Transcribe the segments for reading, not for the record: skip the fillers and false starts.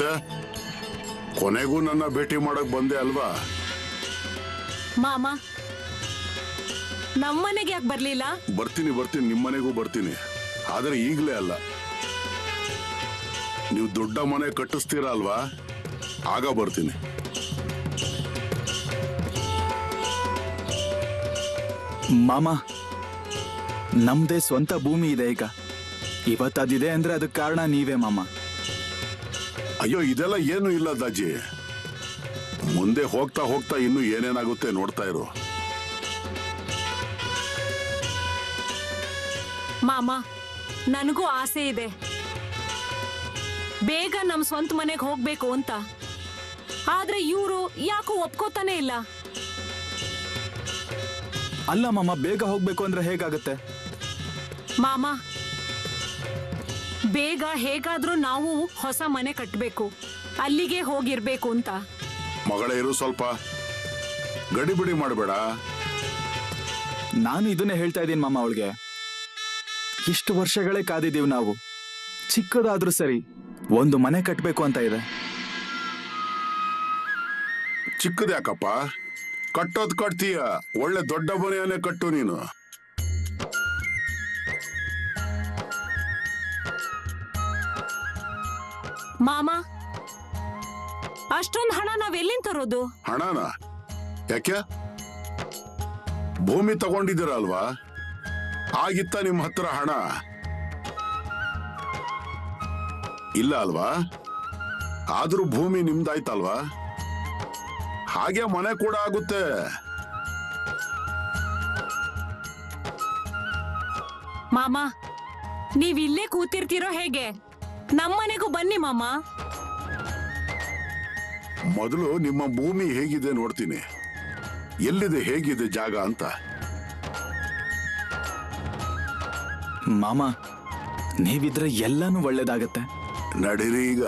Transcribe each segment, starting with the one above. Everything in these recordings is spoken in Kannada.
ಮತ್ತೆ ಕೊನೆಗೂ ನನ್ನ ಭೇಟಿ ಮಾಡಕ್ ಬಂದೆ ಅಲ್ವಾ? ಮಾಮ, ನಮ್ಮನೆಗೆ ಯಾಕೆ ಬರ್ಲಿಲ್ಲ? ಬರ್ತೀನಿ ನಿಮ್ಮನೆಗೂ ಬರ್ತೀನಿ, ಆದ್ರೆ ಈಗಲೇ ಅಲ್ಲ. ನೀವು ದೊಡ್ಡ ಮನೆ ಕಟ್ಟಿಸ್ತೀರಾ ಅಲ್ವಾ, ಆಗ ಬರ್ತೀನಿ. ಮಾಮ, ನಮ್ದೇ ಸ್ವಂತ ಭೂಮಿ ಇದೆ ಈಗ. ಇವತ್ತದಿದೆ ಅಂದ್ರೆ ಅದಕ್ಕೆ ಕಾರಣ ನೀವೇ ಮಾಮ. ಅಯ್ಯೋ, ಇದೆಲ್ಲ ಏನು ಇಲ್ಲ ದಾಜಿ. ಮುಂದೆ ಹೋಗ್ತಾ ಹೋಗ್ತಾ ಇನ್ನು ಏನೇನಾಗುತ್ತೆ ನೋಡ್ತಾ ಇರು. ಮಾಮ, ನನಗೂ ಆಸೆ ಇದೆ, ಬೇಗ ನಮ್ ಸ್ವಂತ ಮನೆಗೆ ಹೋಗ್ಬೇಕು ಅಂತ. ಆದ್ರೆ ಇವರು ಯಾಕೋ ಒಪ್ಕೋತಾನೆ ಇಲ್ಲ. ಅಲ್ಲ ಮಾಮ, ಬೇಗ ಹೋಗ್ಬೇಕು ಅಂದ್ರೆ ಹೇಗಾಗತ್ತೆ? ಮಾಮ, ಬೇಗ ಹೇಗಾದ್ರೂ ನಾವು ಹೊಸ ಮನೆ ಕಟ್ಟಬೇಕು, ಅಲ್ಲಿಗೆ ಹೋಗಿರ್ಬೇಕು ಅಂತ. ಮಗಳೇ ಇರು, ಸ್ವಲ್ಪ ಗಡಿಬಿಡಿ ಮಾಡಬೇಡ. ನಾನು ಇದನ್ನೇ ಹೇಳ್ತಾ ಇದ್ದೀನಿ ಮಾಮ ಅವಳಿಗೆ. ಇಷ್ಟು ವರ್ಷಗಳೇ ಕಾದಿದ್ದೀವಿ ನಾವು. ಚಿಕ್ಕದಾದ್ರೂ ಸರಿ ಒಂದು ಮನೆ ಕಟ್ಟಬೇಕು ಅಂತ ಇದೆ. ಚಿಕ್ಕದ್ಯಾಕಪ್ಪ, ಕಟ್ಟೋದ್ ಕಟ್ತೀಯ, ಒಳ್ಳೆ ದೊಡ್ಡ ಮನೆಯನ್ನೇ ಕಟ್ಟು ನೀನು. ಮಾಮ, ಅಷ್ಟೊಂದು ಹಣ ನಾವೆಲ್ಲಿಂದ ತರೋದು? ಹಣನ ಯಾಕೆ? ಭೂಮಿ ತಗೊಂಡಿದ್ದೀರ ಅಲ್ವಾ, ಆಗಿತ್ತ ನಿಮ್ಮ ಹತ್ರ ಹಣ? ಇಲ್ಲ ಅಲ್ವಾ? ಆದ್ರೂ ಭೂಮಿ ನಿಮ್ದಾಯ್ತಲ್ವಾ, ಹಾಗೆ ಮನೆ ಕೂಡ ಆಗುತ್ತೆ. ಮಾಮ, ನೀವಿಲ್ಲೇ ಕೂತಿರ್ತೀರೋ ಹೇಗೆ? ನಮ್ಮನೆಗೂ ಬನ್ನಿ ಮಾಮ. ಮೊದಲು ನಿಮ್ಮ ಭೂಮಿ ಹೇಗಿದೆ ನೋಡ್ತೀನಿ, ಎಲ್ಲಿದೆ ಹೇಗಿದೆ ಜಾಗ ಅಂತ. ಮಾಮ, ನೀವಿದ್ರೆ ಎಲ್ಲಾನು ಒಳ್ಳೇದಾಗತ್ತೆ. ನಡೀರಿ ಈಗ.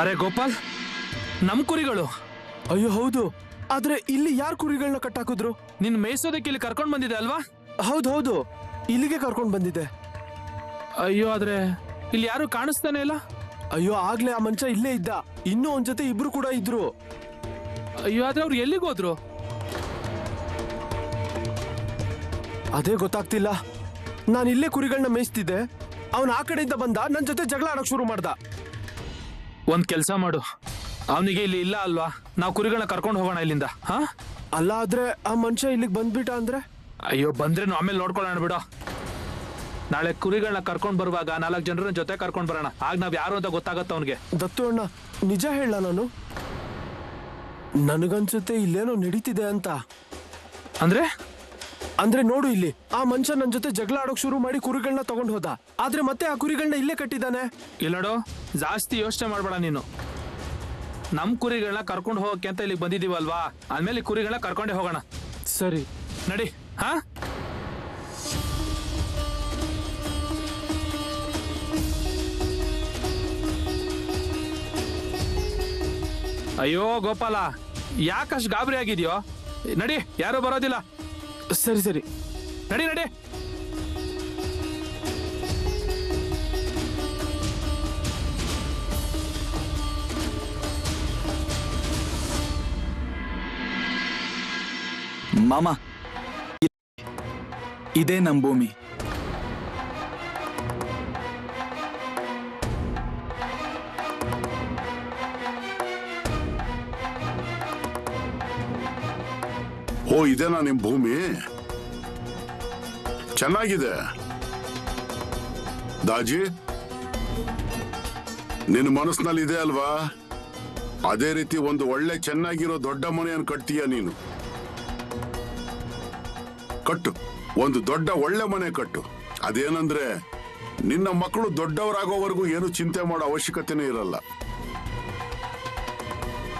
ಅರೆ ಗೋಪಾಲ್, ನಮ್ ಕುರಿಗಳು. ಅಯ್ಯೋ ಹೌದು, ಆದ್ರೆ ಇಲ್ಲಿ ಯಾರು ಕುರಿಗಳನ್ನ ಕಟ್ಟಾಕಿದ್ರು? ನಿನ್ ಮೇಯಿಸೋದಕ್ಕೆ ಇಲ್ಲಿ ಕರ್ಕೊಂಡ್ ಬಂದಿದೆ ಅಲ್ವಾ? ಹೌದು, ಇಲ್ಲಿಗೆ ಕರ್ಕೊಂಡ್ ಬಂದಿದ್ದೆ. ಅಯ್ಯೋ, ಆದ್ರೆ ಇಲ್ಲಿ ಯಾರು ಕಾಣಿಸ್ತಾನೆ ಇಲ್ಲ. ಅಯ್ಯೋ, ಆಗ್ಲೇ ಆ ಮಂಚ ಇಲ್ಲೇ ಇದ್ದ, ಇನ್ನೂ ಅವನ್ ಜೊತೆ ಇಬ್ರು ಕೂಡ ಇದ್ರು. ಅಯ್ಯೋ, ಆದ್ರೆ ಅವ್ರು ಎಲ್ಲಿಗೆ ಹೋದ್ರು? ಅದೇ ಗೊತ್ತಾಗ್ತಿಲ್ಲ. ನಾನು ಇಲ್ಲೇ ಕುರಿಗಳನ್ನ ಮೇಯಿಸ್ತಿದ್ದೆ, ಅವನ್ ಆ ಕಡೆಯಿಂದ ಬಂದ, ನನ್ ಜೊತೆ ಜಗಳ ಆಡಕ್ ಶುರು ಮಾಡ್ದ. ಒಂದ್ ಕೆಲ್ಸ ಮಾಡು, ಅವನಿಗೆ ಇಲ್ಲಿ ಇಲ್ಲ ಅಲ್ವಾ, ನಾವು ಕುರಿಗಳನ್ನ ಕರ್ಕೊಂಡು ಹೋಗೋಣ ಇಲ್ಲಿಂದ. ಹಾ, ಅಲ್ಲ, ಆದ್ರೆ ಆ ಮನುಷ್ಯ ಇಲ್ಲಿಗೆ ಬಂದ್ಬಿಟ್ಟ ಅಂದ್ರೆ? ಅಯ್ಯೋ, ಬಂದ್ರೆ ಆಮೇಲೆ ನೋಡ್ಕೊಳ್ಳೋಣ ಬಿಡೋ. ನಾಳೆ ಕುರಿಗಳನ್ನ ಕರ್ಕೊಂಡ್ ಬರುವಾಗ 4 ಜನರನ್ನ ಜೊತೆ ಕರ್ಕೊಂಡ್ ಬರೋಣ, ಆಗ ನಾವ್ ಯಾರು ಅಂತ ಗೊತ್ತಾಗತ್ತ ಅವನಿಗೆ. ದತ್ತು ಅಣ್ಣ, ನಿಜ ಹೇಳ, ನಾನು ನನಗನ್ಸುತ್ತೆ ಇಲ್ಲೇನೋ ನಡೀತಿದೆ ಅಂತ. ಅಂದ್ರೆ ನೋಡು, ಇಲ್ಲಿ ಆ ಮನುಷ್ಯ ನನ್ ಜೊತೆ ಜಗಳ ಆಡೋಕ್ ಶುರು ಮಾಡಿ ಕುರಿಗಳನ್ನ ತಗೊಂಡ್ ಹೋದ, ಆದ್ರೆ ಮತ್ತೆ ಆ ಕುರಿಗಳನ್ನ ಇಲ್ಲೇ ಕಟ್ಟಿದ್ದಾನೆ. ಇಲ್ಲೋಡು, ಜಾಸ್ತಿ ಯೋಚನೆ ಮಾಡ್ಬೇಡ ನೀನು. ನಮ್ ಕುರಿಗಳನ್ನ ಕರ್ಕೊಂಡು ಹೋಗಕ್ಕೆ ಅಂತ ಇಲ್ಲಿಗೆ ಬಂದಿದೀವಲ್ವಾ, ಆದ್ಮೇಲೆ ಕುರಿಗಳನ್ನ ಕರ್ಕೊಂಡೇ ಹೋಗೋಣ. ಸರಿ, ನಡಿ. ಹಾ, ಅಯ್ಯೋ ಗೋಪಾಲ, ಯಾಕಷ್ಟು ಗಾಬರಿ ಆಗಿದ್ಯೋ? ನಡಿ, ಯಾರು ಬರೋದಿಲ್ಲ. ಸರಿ ಸರಿ, ನಡಿ ನಡಿ. ಮಾಮ, ಇದೇ ನಮ್ ಭೂಮಿ. ಓ, ಇದೇನಾ ನಿಮ್ ಭೂಮಿ? ಚೆನ್ನಾಗಿದೆ ದಾಜಿ, ನಿನ್ನ ಮನಸ್ಸಿನಲ್ಲಿ ಇದೆ ಅಲ್ವಾ? ಅದೇ ರೀತಿ ಒಂದು ಒಳ್ಳೆ ಚೆನ್ನಾಗಿರೋ ದೊಡ್ಡ ಮನೆಯನ್ನು ಕಟ್ತೀಯ ನೀನು. ಕಟ್ಟು, ಒಂದು ದೊಡ್ಡ ಒಳ್ಳೆ ಮನೆ ಕಟ್ಟು. ಅದೇನಂದ್ರೆ ನಿನ್ನ ಮಕ್ಕಳು ದೊಡ್ಡವರಾಗೋವರೆಗೂ ಏನು ಚಿಂತೆ ಮಾಡೋ ಅವಶ್ಯಕತೆನೇ ಇರಲ್ಲ.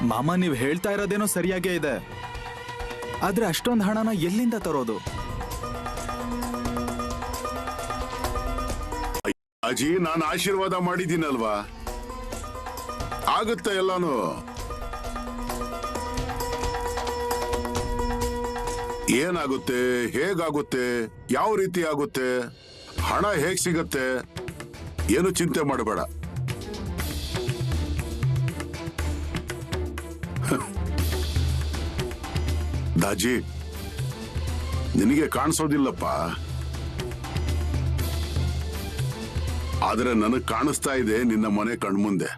ಮಾಮ, ನೀವ್ ಹೇಳ್ತಾ ಇರೋದೇನೋ ಸರಿಯಾಗೇ ಇದೆ, ಆದ್ರೆ ಅಷ್ಟೊಂದು ಹಣನ ಎಲ್ಲಿಂದ ತರೋದು? ಅಜ್ಜಿ, ನಾನು ಆಶೀರ್ವಾದ ಮಾಡಿದ್ದೀನಲ್ವಾ, ಆಗುತ್ತೆ ಎಲ್ಲಾನು. ಏನಾಗುತ್ತೆ, ಹೇಗಾಗುತ್ತೆ, ಯಾವ ರೀತಿ ಆಗುತ್ತೆ, ಹಣ ಹೇಗ್ ಸಿಗತ್ತೆ, ಏನು ಚಿಂತೆ ಮಾಡಬೇಡ. ದಾಜಿ, ನಿನಗೆ ಕಾಣಿಸೋದಿಲ್ಲಪ್ಪ, ಆದ್ರೆ ನನಗ್ ಕಾಣಿಸ್ತಾ ಇದೆ ನಿನ್ನ ಮನೆ ಕಣ್ಮುಂದೆ.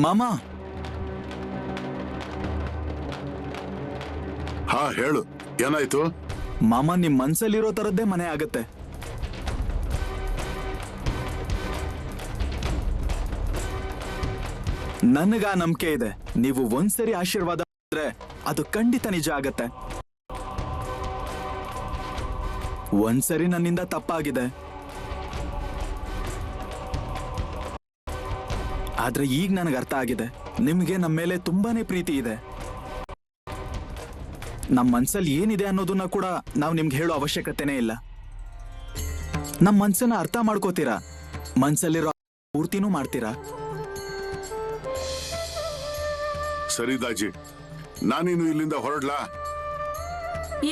ಮಾಮ, ಹಾ ಹೇಳು, ಏನಾಯ್ತು? ಮಾಮ, ನಿಮ್ ಮನ್ಸಲ್ಲಿರೋ ತರದ್ದೇ ಮನೆ ಆಗತ್ತೆ. ನನಗ ನಂಬಿಕೆ ಇದೆ, ನೀವು ಒಂದ್ಸರಿ ಆಶೀರ್ವಾದ ಮಾಡಿದ್ರೆ ಅದು ಖಂಡಿತ ನಿಜ ಆಗತ್ತೆ. ಒಂದ್ಸರಿ ನನ್ನಿಂದ ತಪ್ಪಾಗಿದೆ, ಆದ್ರೆ ಈಗ ನನಗೆ ಅರ್ಥ ಆಗಿದೆ, ನಿಮ್ಗೆ ನಮ್ಮ ಮೇಲೆ ತುಂಬಾನೇ ಪ್ರೀತಿ ಇದೆ. ನಮ್ಮ ಮನ್ಸಲ್ಲಿ ಏನಿದೆ ಅನ್ನೋದನ್ನ ಕೂಡ ನಾವು ನಿಮ್ಗೆ ಹೇಳೋ ಅವಶ್ಯಕತೆನೇ ಇಲ್ಲ. ನಮ್ಮ ಮನ್ಸನ್ನ ಅರ್ಥ ಮಾಡ್ಕೋತೀರಾ, ಮನ್ಸಲ್ಲಿರೋ ಪೂರ್ತಿನೂ ಮಾಡ್ತೀರಾ. ಸರಿ ದಾಜಿ, ನಾನಿನ್ನು ಇಲ್ಲಿಂದ ಹೊರಡ್ಲಾ?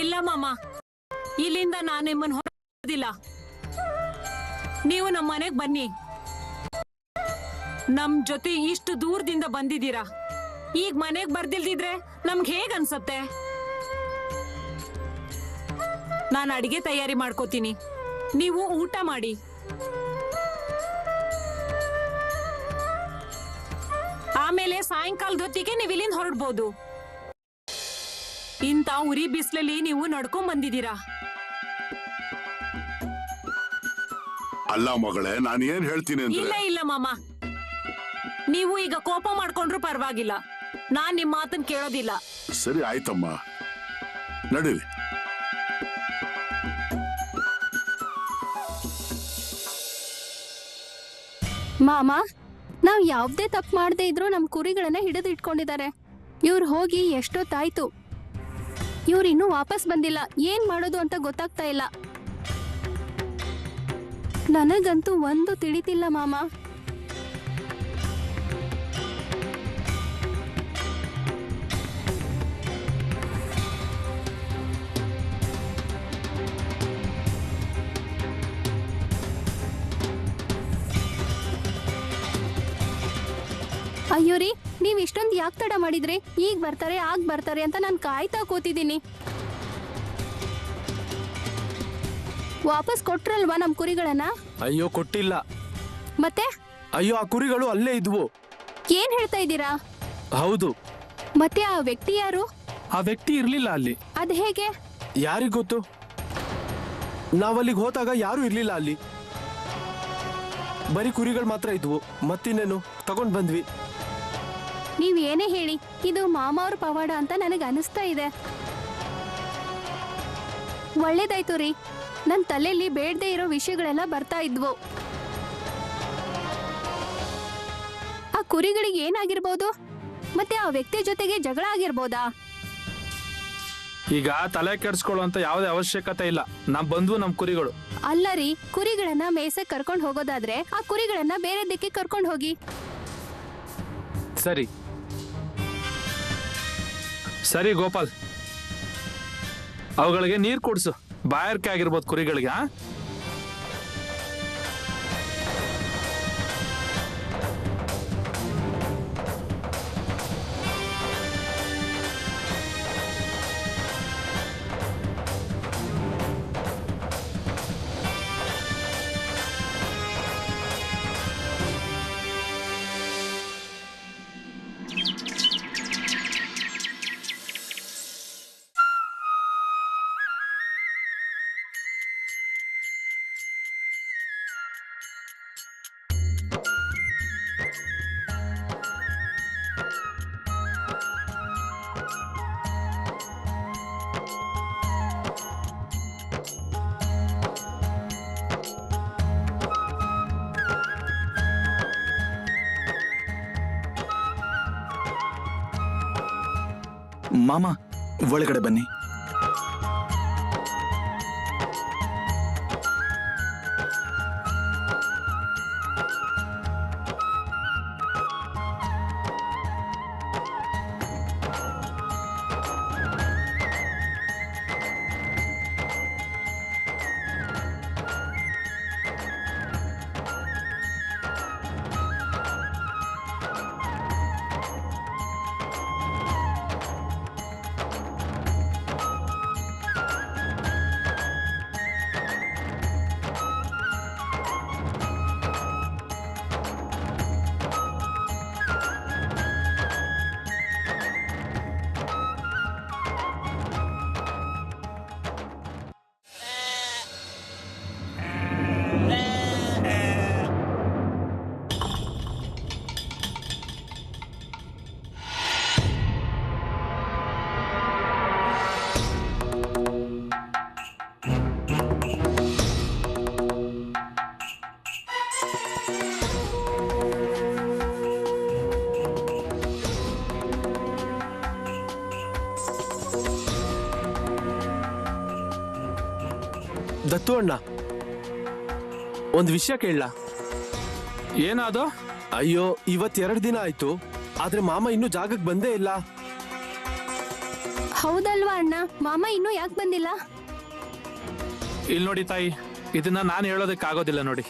ಇಲ್ಲ ಮಾಮ, ಇಲ್ಲಿಂದ ನಾನು ನಿಮ್ಮನ್ನ ಹೊರದಿಲ್ಲ. ನೀವು ನಮ್ಮ ಮನೆಗ್ ಬನ್ನಿ. ನಮ್ ಜೊತೆ ಇಷ್ಟು ದೂರದಿಂದ ಬಂದಿದ್ದೀರಾ, ಈಗ ಮನೆಗ್ ಬರ್ದಿಲ್ದಿದ್ರೆ ನಮ್ಗೆ ಹೇಗ್ ಅನ್ಸತ್ತೆ? ನಾನು ಅಡಿಗೆ ತಯಾರಿ ಮಾಡ್ಕೋತೀನಿ, ನೀವು ಊಟ ಮಾಡಿ. ಆಮೇಲೆ ಸಾಯಂಕಾಲದ ಹೊತ್ತಿಗೆ ನೀವು ಇಲ್ಲಿಂದ ಹೊರಡ್ಬೋದು. ಇಂಥ ಉರಿ ಬಿಸಿಲಲ್ಲಿ ನೀವು ನಡ್ಕೊಂಡ್ ಬಂದಿದ್ದೀರಾ. ಅಲ್ಲ ಮಗಳೇ, ನಾನು ಏನ್ ಹೇಳ್ತೀನಿ ಇಲ್ಲ ಅಂದ್ರೆ, ಇಲ್ಲ ಮಾಮ, ನೀವು ಈಗ ಕೋಪ ಮಾಡ್ಕೊಂಡ್ರು ಪರವಾಗಿಲ್ಲ, ನಾನ್ ನಿಮ್ ಮಾತನ್ನ ಕೇಳೋದಿಲ್ಲ. ಸರಿ ಆಯ್ತಮ್ಮ, ನಡೀರಿ. ಮಾಮ, ನಾವ್ ಯಾವ್ದೇ ತಪ್ಪು ಮಾಡದೇ ಇದ್ರೂ ನಮ್ ಕುರಿಗಳನ್ನ ಹಿಡಿದು ಇಟ್ಕೊಂಡಿದ್ದಾರೆ. ಇವ್ರು ಹೋಗಿ ಎಷ್ಟೊತ್ತಾಯ್ತು, ಇವ್ರು ಇನ್ನೂ ವಾಪಸ್ ಬಂದಿಲ್ಲ. ಏನ್ ಮಾಡೋದು ಅಂತ ಗೊತ್ತಾಗ್ತಾ ಇಲ್ಲ. ನನಗಂತೂ ಒಂದು ತಿಳಿತಿಲ್ಲ ಮಾಮ. ಅಯ್ಯೋ ರೀ, ನೀವ್ ಇಷ್ಟೊಂದು ಯಾಕೆ ತಡ ಮಾಡಿದ್ರಿ? ಈಗ ಬರ್ತಾರೆ ಆಗ ಬರ್ತಾರೆ ಅಂತ ನಾನು ಕಾಯ್ತಾ ಕೂತಿದ್ದೀನಿ. ವಾಪಸ್ ಕೊಟ್ರಲ್ವಾ ನಮ್ ಕುರಿಗಳನ್ನ? ಅಯ್ಯೋ, ಕೊಟ್ಟಿಲ್ಲ. ಮತ್ತೆ ಅಯ್ಯೋ, ಆ ಕುರಿಗಳು ಅಲ್ಲೇ ಇದ್ವು. ಏನ್ ಹೇಳ್ತಾ ಇದ್ದೀರಾ? ಹೌದು. ಮತ್ತೆ ಆ ವ್ಯಕ್ತಿ ಯಾರು? ಆ ವ್ಯಕ್ತಿ ಇರ್ಲಿಲ್ಲ ಅಲ್ಲಿ. ಅದ್ ಹೇಗೆ? ಯಾರಿಗ್ ಗೊತ್ತು? ನಾವಲ್ಲಿಗೆ ಹೋದಾಗ ಯಾರು ಇರ್ಲಿಲ್ಲ ಅಲ್ಲಿ, ಬರೀ ಕುರಿಗಳು ಮಾತ್ರ ಇದ್ವು. ಮತ್ತಿನ್ನೇನು, ತಗೊಂಡ್ ಬಂದ್ವಿ. ನೀವ್ ಏನೇ ಹೇಳಿ, ಇದು ಮಾಮ ಅವ್ರ ಪವಾಡ ಅಂತ ನನಗೆ ಅನಿಸ್ತಾ ಇದೆ. ಒಳ್ಳೇದಾಯ್ತು ರೀ, ನನ್ ತಲೆಯಲ್ಲಿ ಬೇಡದೆ ಇರೋ ವಿಷಯಗಳೆಲ್ಲ ಬರ್ತಾ ಇದ್ವು. ಆ ಕುರಿಗಳಿಗೆ ಏನಾಗಿರ್ಬೋದು? ಮತ್ತೆ ಆ ವ್ಯಕ್ತಿ ಜೊತೆಗೆ ಜಗಳ ಆಗಿರ್ಬೋದಾ? ಈಗ ತಲೆ ಕೆಡ್ಸ್ಕೊಳ್ಳುವಂತ ಯಾವುದೇ ಅವಶ್ಯಕತೆ ಇಲ್ಲ. ನಮ್ ಬಂದ್ವು ನಮ್ ಕುರಿಗಳು. ಅಲ್ಲ ರೀ, ಕುರಿಗಳನ್ನ ಮೇಸಕ್ ಕರ್ಕೊಂಡು ಹೋಗೋದಾದ್ರೆ ಆ ಕುರಿಗಳನ್ನ ಬೇರೆ ದಿಕ್ಕಿ ಕರ್ಕೊಂಡು ಹೋಗಿ. ಸರಿ ಸರಿ ಗೋಪಾಲ್, ಅವುಗಳಿಗೆ ನೀರ್ ಕುಡ್ಸು. ಬಾಯಾರಿಕೆ ಆಗಿರ್ಬೋದು ಕುರಿಗಳಿಗೆ. ಮಾಮ ಒಳಗಡೆ ಬನ್ನಿ. ದತ್ತು ಅಣ್ಣ, ಒಂದ್ ವಿಷಯ ಕೇಳಲ್ಲ? ಏನದು? ಅಯ್ಯೋ, ಇವತ್ 2 ದಿನ ಆಯ್ತು, ಆದ್ರೆ ಮಾಮ ಇನ್ನೂ ಜಾಗಕ್ಕೆ ಬಂದೇ ಇಲ್ಲ. ಹೌದಲ್ವಾ ಅಣ್ಣ? ಮಾಮ ಇನ್ನೂ ಯಾಕೆ ಬಂದಿಲ್ಲ? ಇಲ್ಲಿ ನೋಡಿ ತಾಯಿ, ಇದನ್ನ ನಾನು ಹೇಳೋದಕ್ಕೆ ಆಗೋದಿಲ್ಲ ನೋಡಿ.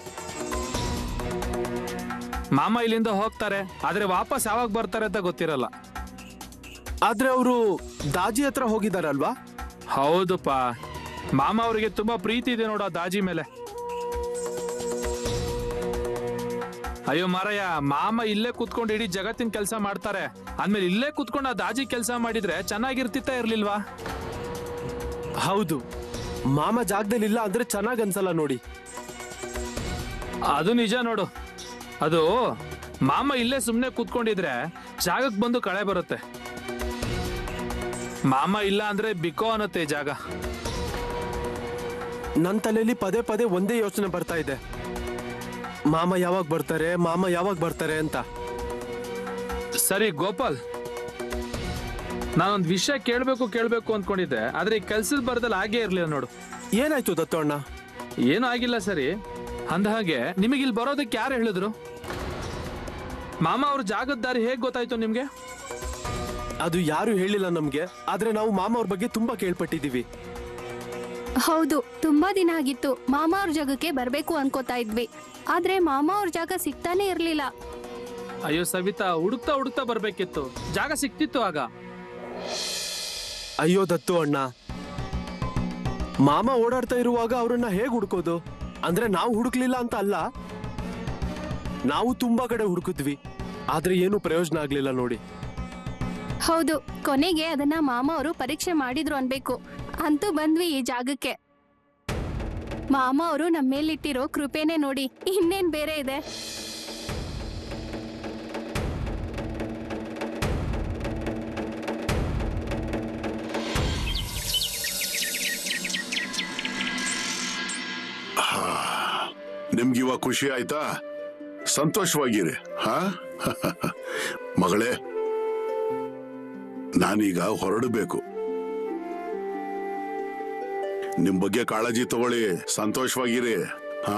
ಮಾಮ ಇಲ್ಲಿಂದ ಹೋಗ್ತಾರೆ, ಆದ್ರೆ ವಾಪಸ್ ಯಾವಾಗ ಬರ್ತಾರೆ ಅಂತ ಗೊತ್ತಿರಲ್ಲ. ಆದ್ರೆ ಅವರು ದಾಜಿ ಹತ್ರ ಹೋಗಿದಾರಲ್ವಾ? ಹೌದಪ್ಪ, ಮಾಮ ಅವರಿಗೆ ತುಂಬಾ ಪ್ರೀತಿ ಇದೆ ನೋಡು ಆ ದಾಜಿ ಮೇಲೆ. ಅಯ್ಯೋ ಮಾರಯ್ಯ, ಮಾಮ ಇಲ್ಲೇ ಕುತ್ಕೊಂಡು ಇಡೀ ಜಗತ್ತಿನ ಕೆಲಸ ಮಾಡ್ತಾರೆ, ಅಂದ್ಮೇಲೆ ಇಲ್ಲೇ ಕುತ್ಕೊಂಡು ಆ ದಾಜಿ ಕೆಲಸ ಮಾಡಿದ್ರೆ ಚೆನ್ನಾಗಿರ್ತಿತ್ತ ಇರ್ಲಿಲ್ವಾ? ಹೌದು, ಮಾಮ ಜಾಗದಲ್ಲಿ ಇಲ್ಲ ಅಂದ್ರೆ ಚೆನ್ನಾಗ್ ಅನ್ಸಲ್ಲ ನೋಡಿ. ಅದು ನಿಜ ನೋಡು. ಅದು ಮಾಮ ಇಲ್ಲೇ ಸುಮ್ನೆ ಕೂತ್ಕೊಂಡಿದ್ರೆ ಜಾಗಕ್ಕೆ ಬಂದು ಕಳೆ ಬರುತ್ತೆ. ಮಾಮ ಇಲ್ಲ ಅಂದ್ರೆ ಬಿಕೋ ಅನ್ನತ್ತೆ ಜಾಗ. ನನ್ನ ತಲೆಯಲ್ಲಿ ಪದೇ ಪದೇ ಒಂದೇ ಯೋಚನೆ ಬರ್ತಾ ಇದೆ, ಮಾಮ ಯಾವಾಗ ಬರ್ತಾರೆ, ಮಾಮ ಯಾವಾಗ ಬರ್ತಾರೆ ಅಂತ. ಸರಿ ಗೋಪಾಲ್, ನಾನೊಂದು ವಿಷಯ ಕೇಳ್ಬೇಕು ಅಂದ್ಕೊಂಡಿದ್ದೆ, ಆದ್ರೆ ಈ ಕೆಲ್ಸದ ಬರದಲ್ಲಿ ಹಾಗೇ ಇರ್ಲಿಲ್ಲ ನೋಡು. ಏನಾಯ್ತು ದತ್ತು ಅಣ್ಣ? ಏನೂ ಆಗಿಲ್ಲ. ಸರಿ, ಅಂದ ಹಾಗೆ ನಿಮಗೆ ಇಲ್ಲಿ ಬರೋದಕ್ಕೆ ಯಾರು ಹೇಳಿದ್ರು? ಮಾಮ ಅವ್ರ ಜಾಗದ ದಾರಿ ಹೇಗ್ ಗೊತ್ತಾಯ್ತು ನಿಮ್ಗೆ? ಅದು ಯಾರು ಹೇಳಿಲ್ಲ ನಮ್ಗೆ, ಆದ್ರೆ ನಾವು ಮಾಮ ಅವ್ರ ಬಗ್ಗೆ ತುಂಬಾ ಕೇಳ್ಪಟ್ಟಿದೀವಿ. ಹೌದು, ತುಂಬಾ ದಿನ ಆಗಿತ್ತು ಮಾಮ ಅವ್ರ ಜಾಗಕ್ಕೆ ಬರ್ಬೇಕು ಅನ್ಕೋತಾ ಇದ್ವಿ, ಆದ್ರೆ ಮಾಮ ಅವ್ರ ಜಾಗ ಸಿಗ್ತಾನೆ ಇರ್ಲಿಲ್ಲ. ಅಯ್ಯೋ ಸವಿತಾ, ಹುಡುಕ್ತಾ ಬರ್ಬೇಕಿತ್ತು, ಜಾಗ ಸಿಕ್ತಿತ್ತು ಆಗ. ಅಯ್ಯೋ ದತ್ತು ಅಣ್ಣ, ಮಾಮ ಓಡಾಡ್ತಾ ಇರುವಾಗ ಅವ್ರನ್ನ ಹೇಗ್ ಹುಡ್ಕೋದು? ಅಂದ್ರೆ ನಾವು ಹುಡುಕ್ಲಿಲ್ಲ ಅಂತ ಅಲ್ಲ, ನಾವು ತುಂಬಾ ಕಡೆ ಹುಡುಕಿದ್ವಿ, ಆದ್ರೆ ಏನು ಪ್ರಯೋಜನ ಆಗ್ಲಿಲ್ಲ ನೋಡಿ. ಹೌದು, ಕೊನೆಗೆ ಅದನ್ನ ಮಾಮ ಅವರು ಪರೀಕ್ಷೆ ಮಾಡಿದ್ರು ಅನ್ಬೇಕು. ಅಂತೂ ಬಂದ್ವಿ ಈ ಜಾಗಕ್ಕೆ. ಮಾಮ ಅವರು ನಮ್ಮ ಮೇಲಿಟ್ಟಿರೋ ಕೃಪೆನೆ ನೋಡಿ, ಇನ್ನೇನ್ ಬೇರೆ ಇದೆ? ನಿಮ್ಗಿವಾಗ ಖುಷಿ ಆಯ್ತಾ? ಸಂತೋಷವಾಗಿರಿ. ಹಾ ಮಗಳೇ, ನಾನೀಗ ಹೊರಡಬೇಕು. ನಿಮ್ ಬಗ್ಗೆ ಕಾಳಜಿ ತಗೊಳ್ಳಿ, ಸಂತೋಷವಾಗಿರಿ. ಹಾ,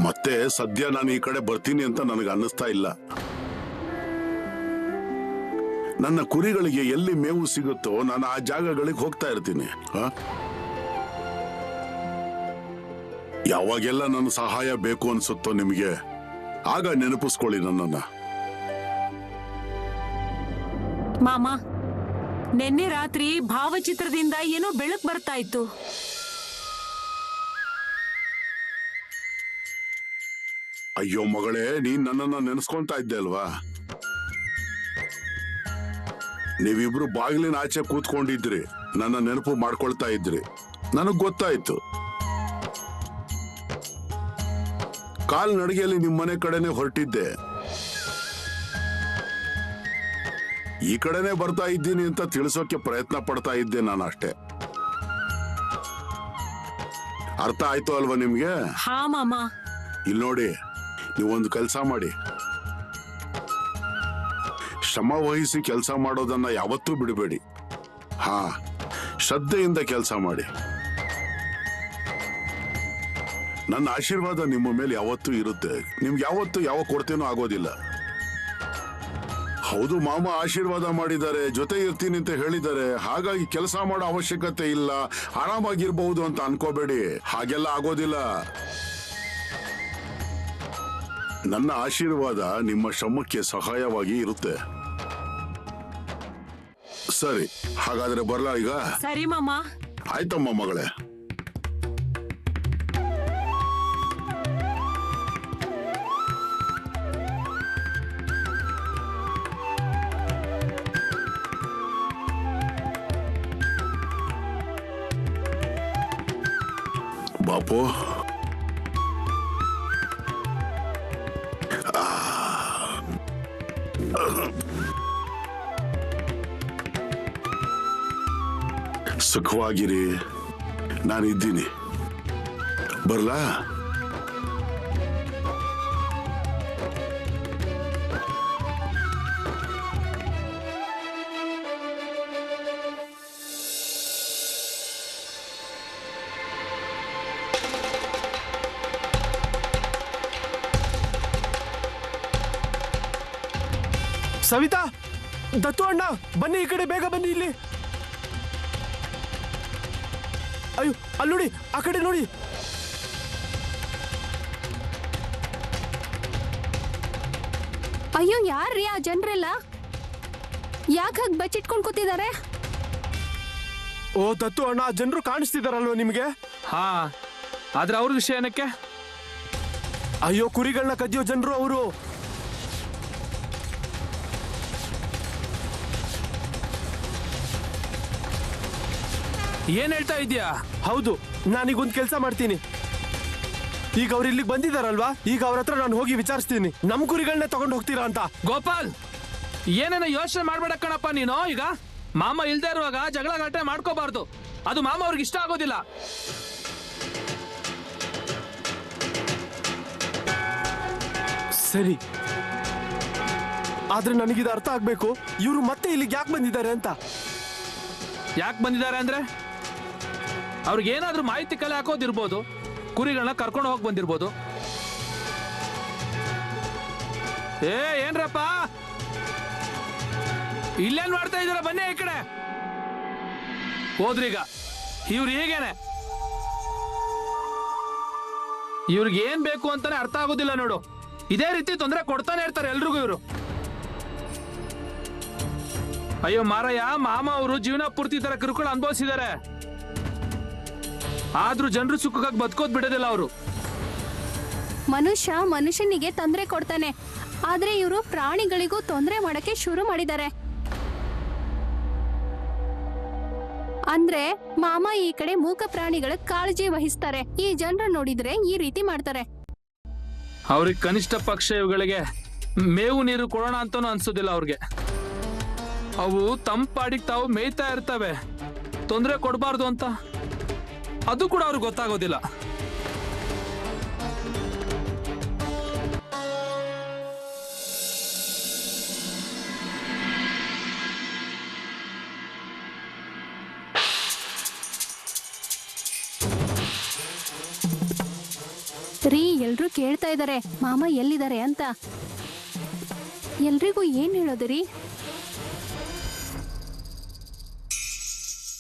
ಮತ್ತೆ ಸದ್ಯ ನಾನು ಈ ಕಡೆ ಬರ್ತೀನಿ ಅಂತ ನನಗೆ ಅನ್ನಿಸ್ತಾ ಇಲ್ಲ. ನನ್ನ ಕುರಿಗಳಿಗೆ ಎಲ್ಲಿ ಮೇವು ಸಿಗುತ್ತೋ ನಾನು ಆ ಜಾಗಗಳಿಗೆ ಹೋಗ್ತಾ ಇರ್ತೀನಿ. ಯಾವಾಗೆಲ್ಲ ನನ್ನ ಸಹಾಯ ಬೇಕು ಅನ್ಸುತ್ತೋ ನಿಮಗೆ, ಆಗ ನೆನಪಿಸ್ಕೊಳ್ಳಿ ನನ್ನನ್ನ. ಮಾಮ, ನಿನ್ನೆ ರಾತ್ರಿ ಭಾವಚಿತ್ರದಿಂದ ಏನೋ ಬೆಳಕು ಬರ್ತಾ ಇತ್ತು. ಅಯ್ಯೋ ಮಗಳೇ, ನೀನ್ ನನ್ನನ್ನ ನೆನೆಸ್ಕೊಂತಾ ಇದ್ದೆ ಅಲ್ವಾ? ನೀವಿಬ್ರು ಬಾಗಿಲಿನ ಆಚೆ ಕೂತ್ಕೊಂಡಿದ್ರಿ, ನನ್ನ ನೆನಪು ಮಾಡ್ಕೊಳ್ತಾ ಇದ್ರಿ. ನನಗ್ ಗೊತ್ತಾಯ್ತು. ಕಾಲ್ನಡಿಗೆಯಲ್ಲಿ ನಿಮ್ಮನೆ ಕಡೆನೆ ಹೊರಟಿದ್ದೆ. ಈ ಕಡೆನೆ ಬರ್ತಾ ಇದ್ದೀನಿ ಅಂತ ತಿಳಿಸೋಕೆ ಪ್ರಯತ್ನ ಪಡ್ತಾ ಇದ್ದೆ ನಾನು ಅಷ್ಟೇ. ಅರ್ಥ ಆಯ್ತು ಅಲ್ವಾ ನಿಮ್ಗೆ? ಹಾ ಮಾಮ. ಇಲ್ಲಿ ನೋಡಿ, ನೀವೊಂದು ಕೆಲಸ ಮಾಡಿ, ಶ್ರಮ ವಹಿಸಿ ಕೆಲಸ ಮಾಡೋದನ್ನ ಯಾವತ್ತೂ ಬಿಡಬೇಡಿ. ಹಾ, ಶ್ರದ್ಧೆಯಿಂದ ಕೆಲಸ ಮಾಡಿ. ನನ್ನ ಆಶೀರ್ವಾದ ನಿಮ್ಮ ಮೇಲೆ ಯಾವತ್ತೂ ಇರುತ್ತೆ. ನಿಮ್ಗೆ ಯಾವತ್ತೂ ಯಾವ ಕೊರತೆನೂ ಆಗೋದಿಲ್ಲ. ಹೌದು, ಮಾಮ ಆಶೀರ್ವಾದ ಮಾಡಿದ್ದಾರೆ, ಜೊತೆ ಇರ್ತೀನಿ ಅಂತ ಹೇಳಿದ್ದಾರೆ, ಹಾಗಾಗಿ ಕೆಲಸ ಮಾಡೋ ಅವಶ್ಯಕತೆ ಇಲ್ಲ, ಆರಾಮಾಗಿರ್ಬಹುದು ಅಂತ ಅನ್ಕೋಬೇಡಿ. ಹಾಗೆಲ್ಲ ಆಗೋದಿಲ್ಲ. ನನ್ನ ಆಶೀರ್ವಾದ ನಿಮ್ಮ ಶ್ರಮಕ್ಕೆ ಸಹಾಯವಾಗಿ ಇರುತ್ತೆ. ಸರಿ, ಹಾಗಾದ್ರೆ ಬರ್ಲಾ ಈಗ? ಸರಿ ಮಾಮ. ಆಯ್ತಮ್ಮ ಮಗಳೇ. ಬಾಪು, ಸುಖವಾಗಿರಿ, ನಾನಿದ್ದೀನಿ. ಬರ್ಲಾ? ಸವಿತಾ, ದತ್ತು ಅಣ್ಣ, ಬನ್ನಿ ಈ ಕಡೆ, ಬೇಗ ಬನ್ನಿ ಇಲ್ಲಿ. ಅಯ್ಯೋ, ಅಲ್ಲಿ ನೋಡಿ, ಆ ಕಡೆ ನೋಡಿ. ಅಯ್ಯೋ, ಯಾರ್ರೀ ಆ ಜನರೆಲ್ಲ? ಯಾಕೆ ಹಾಗೆ ಬಚ್ಚಿಟ್ಕೊಂಡು ಕೂತಿದ್ದಾರೆ? ಓ ದತ್ತು ಅಣ್ಣ, ಜನರು ಕಾಣಿಸ್ತಿದಾರಲ್ವ ನಿಮ್ಗೆ? ಹಾ, ಆದ್ರೆ ಅವ್ರ ವಿಷಯ ಏನಕ್ಕೆ? ಅಯ್ಯೋ, ಕುರಿಗಳನ್ನ ಕದಿಯೋ ಜನರು ಅವರು. ಏನ್ ಹೇಳ್ತಾ ಇದೀಯಾ? ಹೌದು, ನಾನೀಗೊಂದು ಕೆಲಸ ಮಾಡ್ತೀನಿ. ಈಗ ಅವ್ರು ಇಲ್ಲಿಗೆ ಬಂದಿದಾರಲ್ವಾ, ಈಗ ಅವ್ರ ಹತ್ರ ನಾನು ಹೋಗಿ ವಿಚಾರಿಸ್ತೀನಿ, ನಮ್ ಕುರಿಗಳನ್ನೇ ತಗೊಂಡು ಹೋಗ್ತೀರಾ ಅಂತ. ಗೋಪಾಲ್, ಏನೇನೋ ಯೋಚನೆ ಮಾಡ್ಬೇಡ ಕಣಪ್ಪ ನೀನು. ಈಗ ಮಾಮ ಇಲ್ದೇ ಇರುವಾಗ ಜಗಳ ಗಲಾಟೆ ಮಾಡ್ಕೋಬಾರ್ದು. ಅದು ಮಾಮ ಅವ್ರಿಗೆ ಇಷ್ಟ ಆಗೋದಿಲ್ಲ. ಸರಿ, ಆದ್ರೆ ನನಗಿದು ಅರ್ಥ ಆಗ್ಬೇಕು, ಇವರು ಮತ್ತೆ ಇಲ್ಲಿಗೆ ಯಾಕೆ ಬಂದಿದ್ದಾರೆ ಅಂತ. ಯಾಕೆ ಬಂದಿದ್ದಾರೆ ಅಂದ್ರೆ ಅವ್ರಿಗೆ ಏನಾದ್ರೂ ಮಾಹಿತಿ ಕಲೆ ಹಾಕೋದಿರ್ಬೋದು, ಕುರಿಗಳನ್ನ ಕರ್ಕೊಂಡು ಹೋಗಿ ಬಂದಿರ್ಬೋದು. ಏನ್ರಪ್ಪ ಇಲ್ಲೇನ್ ಮಾಡ್ತಾ ಇದಾರ? ಬನ್ನಿ ಈ ಕಡೆ. ಹೋದ್ರೀಗ ಇವ್ರು ಹೀಗೇನೆ, ಇವ್ರಿಗೆ ಏನ್ ಬೇಕು ಅಂತಾನೆ ಅರ್ಥ ಆಗೋದಿಲ್ಲ ನೋಡು. ಇದೇ ರೀತಿ ತೊಂದರೆ ಕೊಡ್ತಾನೆ ಇರ್ತಾರೆ ಎಲ್ರಿಗೂ ಇವರು. ಅಯ್ಯೋ ಮಾರಯ್ಯ, ಮಾಮ ಅವರು ಜೀವನ ಪೂರ್ತಿ ತರ ಕಿರುಕುಳ ಅನುಭವಿಸಿದ್ದಾರೆ. ಆದ್ರೂ ಜನರು ಸುಖಕ್ಕಾಗಿ ಬದುಕೋದ್ ಬಿಡೋದಿಲ್ಲ ಅವರು. ಮನುಷ್ಯ ಮನುಷ್ಯನಿಗೆ ತೊಂದರೆ ಕೊಡ್ತಾನೆ, ಆದ್ರೆ ಇವರು ಪ್ರಾಣಿಗಳಿಗೂ ತೊಂದರೆ ಮಾಡಕ್ಕೆ ಶುರು ಮಾಡಿದ್ದಾರೆ. ಅಂದ್ರೆ ಮಾಮ ಈ ಕಡೆ ಮೂಕ ಪ್ರಾಣಿಗಳ ಕಾಳಜಿ ವಹಿಸ್ತಾರೆ, ಈ ಜನರು ನೋಡಿದ್ರೆ ಈ ರೀತಿ ಮಾಡ್ತಾರೆ. ಅವ್ರಿಗೆ ಕನಿಷ್ಠ ಪಕ್ಷ ಇವುಗಳಿಗೆ ಮೇವು ನೀರು ಕೊಡೋಣ ಅಂತಾನು ಅನ್ಸೋದಿಲ್ಲ ಅವ್ರಿಗೆ. ಅವು ತಂಪಾಡಿಗೆ ತಾವು ಮೇಯ್ತಾ ಇರ್ತವೆ, ತೊಂದರೆ ಕೊಡಬಾರ್ದು ಅಂತ ಅದು ಕೂಡ ಅವ್ರಿಗೆ ಗೊತ್ತಾಗೋದಿಲ್ಲ. ರೀ, ಎಲ್ರೂ ಕೇಳ್ತಾ ಇದ್ದಾರೆ ಮಾಮ ಎಲ್ಲಿದ್ದಾರೆ ಅಂತ. ಎಲ್ರಿಗೂ ಏನ್ ಹೇಳೋದ್ರಿ?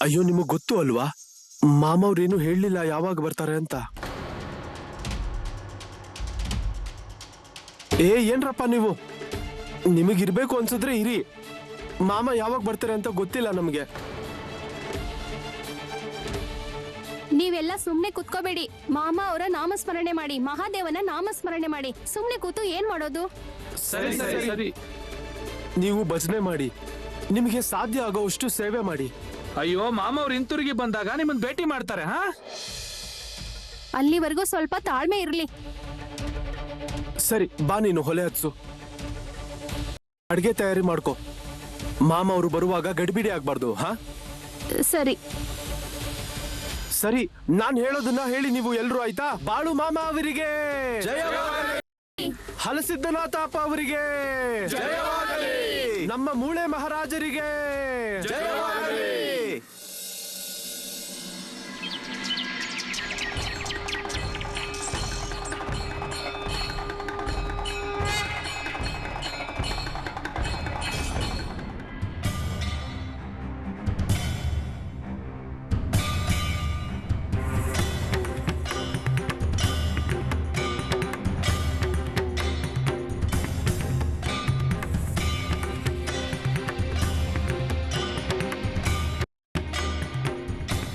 ಅಯ್ಯೋ, ನಿಮಗ್ ಗೊತ್ತು ಅಲ್ವಾ, ಮಾಮ ಅವ್ರೇನು ಹೇಳಲಿಲ್ಲ ಯಾವಾಗ ಬರ್ತಾರೆ ಅಂತ. ಏನ್ರಪ್ಪ ನೀವು, ನಿಮಗಿರ್ಬೇಕು ಅನ್ಸಿದ್ರೆ ಇರಿ, ಮಾಮ ಯಾವಾಗ ಬರ್ತಾರೆ ಅಂತ ಗೊತ್ತಿಲ್ಲ ನಮ್ಗೆ. ನೀವೆಲ್ಲ ಸುಮ್ನೆ ಕುತ್ಕೋಬೇಡಿ, ಮಾಮ ಅವರ ನಾಮಸ್ಮರಣೆ ಮಾಡಿ, ಮಹಾದೇವನ ನಾಮಸ್ಮರಣೆ ಮಾಡಿ. ಸುಮ್ನೆ ಕೂತು ಏನ್ ಮಾಡೋದು? ಸರಿ ಸರಿ ಸರಿ. ನೀವು ಭಜನೆ ಮಾಡಿ, ನಿಮಗೆ ಸಾಧ್ಯ ಆಗೋವಷ್ಟು ಸೇವೆ ಮಾಡಿ. ಅಯ್ಯೋ, ಮಾಮ ಅವ್ರು ಹಿಂತಿರುಗಿ ಬಂದಾಗ ನಿಮ್ಮನ್ನ ಭೇಟಿ ಮಾಡ್ತಾರೆ. ಹಾ, ಅಲ್ಲಿವರೆಗೂ ಸ್ವಲ್ಪ ತಾಳ್ಮೆ ಇರ್ಲಿ. ಸರಿ, ಬಾ ನೀನು ಹೊಲೆ ಹಚ್ಚು, ಅಡ್ಗೆ ತಯಾರಿ ಮಾಡ್ಕೊ. ಮಾಮ ಅವರು ಬರುವಾಗ ಗಡಿಬಿಡಿ ಆಗ್ಬಾರ್ದು. ಹಾ ಸರಿ ಸರಿ, ನಾನ್ ಹೇಳೋದನ್ನ ಹೇಳಿ ನೀವು ಎಲ್ರು, ಆಯ್ತಾ? ಬಾಳು ಮಾಮ ಅವರಿಗೆ, ಹಲಸಿದ್ದನಾಥ ಅಪ್ಪ ಅವರಿಗೆ, ನಮ್ಮ ಮೂಳೆ ಮಹಾರಾಜರಿಗೆ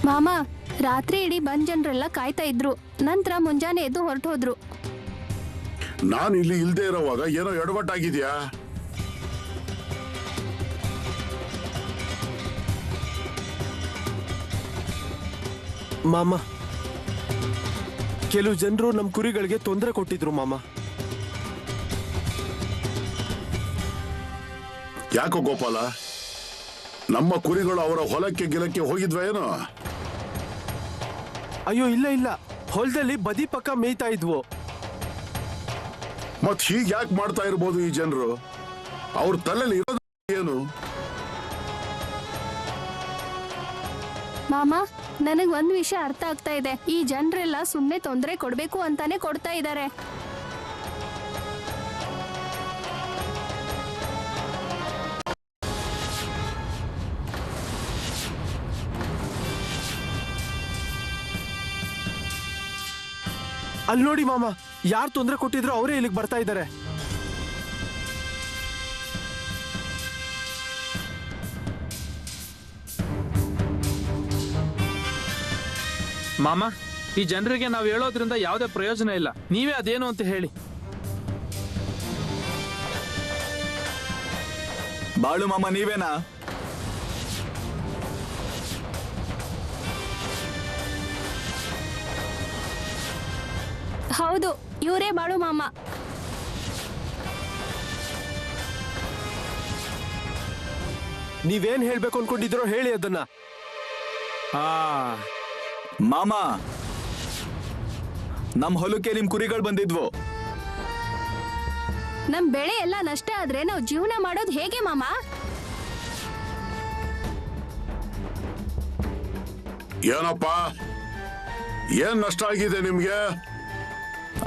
ಮಾಮ, ರಾತ್ರಿ ಇಡೀ ಬಂದ್ ಜನರೆಲ್ಲ ಕಾಯ್ತಾ ಇದ್ರು. ನಂತರ ಮುಂಜಾನೆ ಎದ್ದು ಹೊರಟು ಹೋದ್ರು. ನಾನು ಇಲ್ಲಿ ಇಲ್ದೇ ಇರೋವಾಗ ಏನೋ ಎಡವಟ್ಟಾಗಿದ್ಯಾ? ಮಾಮ, ಕೆಲವು ಜನರು ನಮ್ ಕುರಿಗಳಿಗೆ ತೊಂದರೆ ಕೊಟ್ಟಿದ್ರು ಮಾಮ. ಯಾಕೋ ಗೋಪಾಲ, ನಮ್ಮ ಕುರಿಗಳು ಅವರ ಹೊಲಕ್ಕೆ ಗಿಲಕ್ಕೆ ಹೋಗಿದ್ವ ಏನೋ? ಅಯ್ಯೋ ಇಲ್ಲ ಇಲ್ಲ, ಹೊಲದಲ್ಲಿ ಬದಿ ಪಕ್ಕ ಮೇಯ್ತಾ ಇದ್ವು. ಮತ್ ಹೀಗ್ ಯಾಕೆ ಮಾಡ್ತಾ ಇರ್ಬೋದು ಈ ಜನರು? ಅವ್ರ ತಲೆಯಲ್ಲಿ ಇರೋದು ಏನು? ಮಾಮ, ನನಗ್ ಒಂದ್ ವಿಷಯ ಅರ್ಥ ಆಗ್ತಾ ಇದೆ. ಈ ಜನರೆಲ್ಲ ಸುಮ್ನೆ ತೊಂದರೆ ಕೊಡ್ಬೇಕು ಅಂತಾನೆ ಕೊಡ್ತಾ ಇದ್ದಾರೆ. ಅಲ್ಲಿ ನೋಡಿ ಮಾಮ, ಯಾರು ತೊಂದರೆ ಕೊಟ್ಟಿದ್ರು ಅವರೇ ಇಲ್ಲಿಗೆ ಬರ್ತಾ ಇದ್ದಾರೆ. ಮಾಮ, ಈ ಜನರಿಗೆ ನಾವು ಹೇಳೋದ್ರಿಂದ ಯಾವುದೇ ಪ್ರಯೋಜನ ಇಲ್ಲ. ನೀವೇ ಅದೇನು ಅಂತ ಹೇಳಿ. ಬಾಳು ಮಾಮ, ನೀವೇನಾ? ಹೌದು, ಇವರೇ ಬಾಳು ಮಾಮ. ನೀವೇನ್ ಹೇಳ್ಬೇಕು ಅನ್ಕೊಂಡಿದ್ರೋ ಹೇಳಿ ಅದನ್ನ. ಆ ಮಾಮ, ನಮ್ ಹೊಲಕ್ಕೆ ನಿಮ್ ಕುರಿಗಳು ಬಂದಿದ್ವು. ನಮ್ ಬೆಳೆ ಎಲ್ಲ ನಷ್ಟ ಆದ್ರೆ ನಾವು ಜೀವನ ಮಾಡೋದು ಹೇಗೆ ಮಾಮ? ಏನಪ್ಪ, ಏನ್ ನಷ್ಟ ಆಗಿದೆ ನಿಮ್ಗೆ?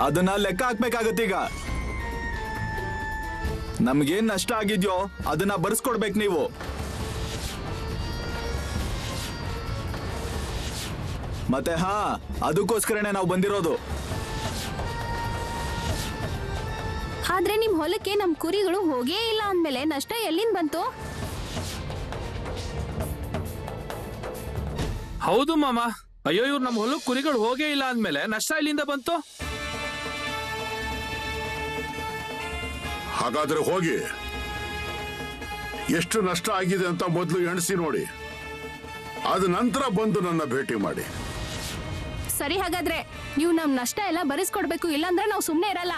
ಅದನ್ನ ಲೆಕ್ಕ ಹಾಕ್ಬೇಕಾಗತ್ತೀಗ. ನಮ್ಗೇನ್ ನಷ್ಟ ಆಗಿದ್ಯೋ ಅದನ್ನ ಬರ್ಸ್ಕೊಡ್ಬೇಕು ನೀವು. ಮತ್ತೆ ಹಾ, ಅದಕ್ಕೋಸ್ಕರನೇ ನಾವು ಬಂದಿರೋದು. ಆದ್ರೆ ನಿಮ್ ಹೊಲಕ್ಕೆ ನಮ್ ಕುರಿಗಳು ಹೋಗೇ ಇಲ್ಲ ಅಂದ್ಮೇಲೆ ನಷ್ಟ ಎಲ್ಲಿಂದ ಬಂತು? ಹೌದು ಮಾಮ. ಅಯ್ಯೋ, ಇವ್ರು ನಮ್ಮ ಹೊಲಕ್ಕೆ ಕುರಿಗಳು ಹೋಗೇ ಇಲ್ಲ ಅಂದ್ಮೇಲೆ ನಷ್ಟ ಇಲ್ಲಿಂದ ಬಂತು? ಹಾಗಾದ್ರೆ ಹೋಗಿ ಎಷ್ಟು ನಷ್ಟ ಆಗಿದೆ ಅಂತ ಮೊದಲು ಎಣಿಸಿ ನೋಡಿ. ಅದ ನಂತರ ಬಂದು ನನ್ನ ಭೇಟಿ ಮಾಡಿ. ಸರಿ, ಹಾಗಾದ್ರೆ ನೀವು ನಮ್ ನಷ್ಟ ಎಲ್ಲ ಭರಿಸ್ಕೊಡ್ಬೇಕು, ಇಲ್ಲಾಂದ್ರೆ ನಾವು ಸುಮ್ನೆ ಇರಲ್ಲ.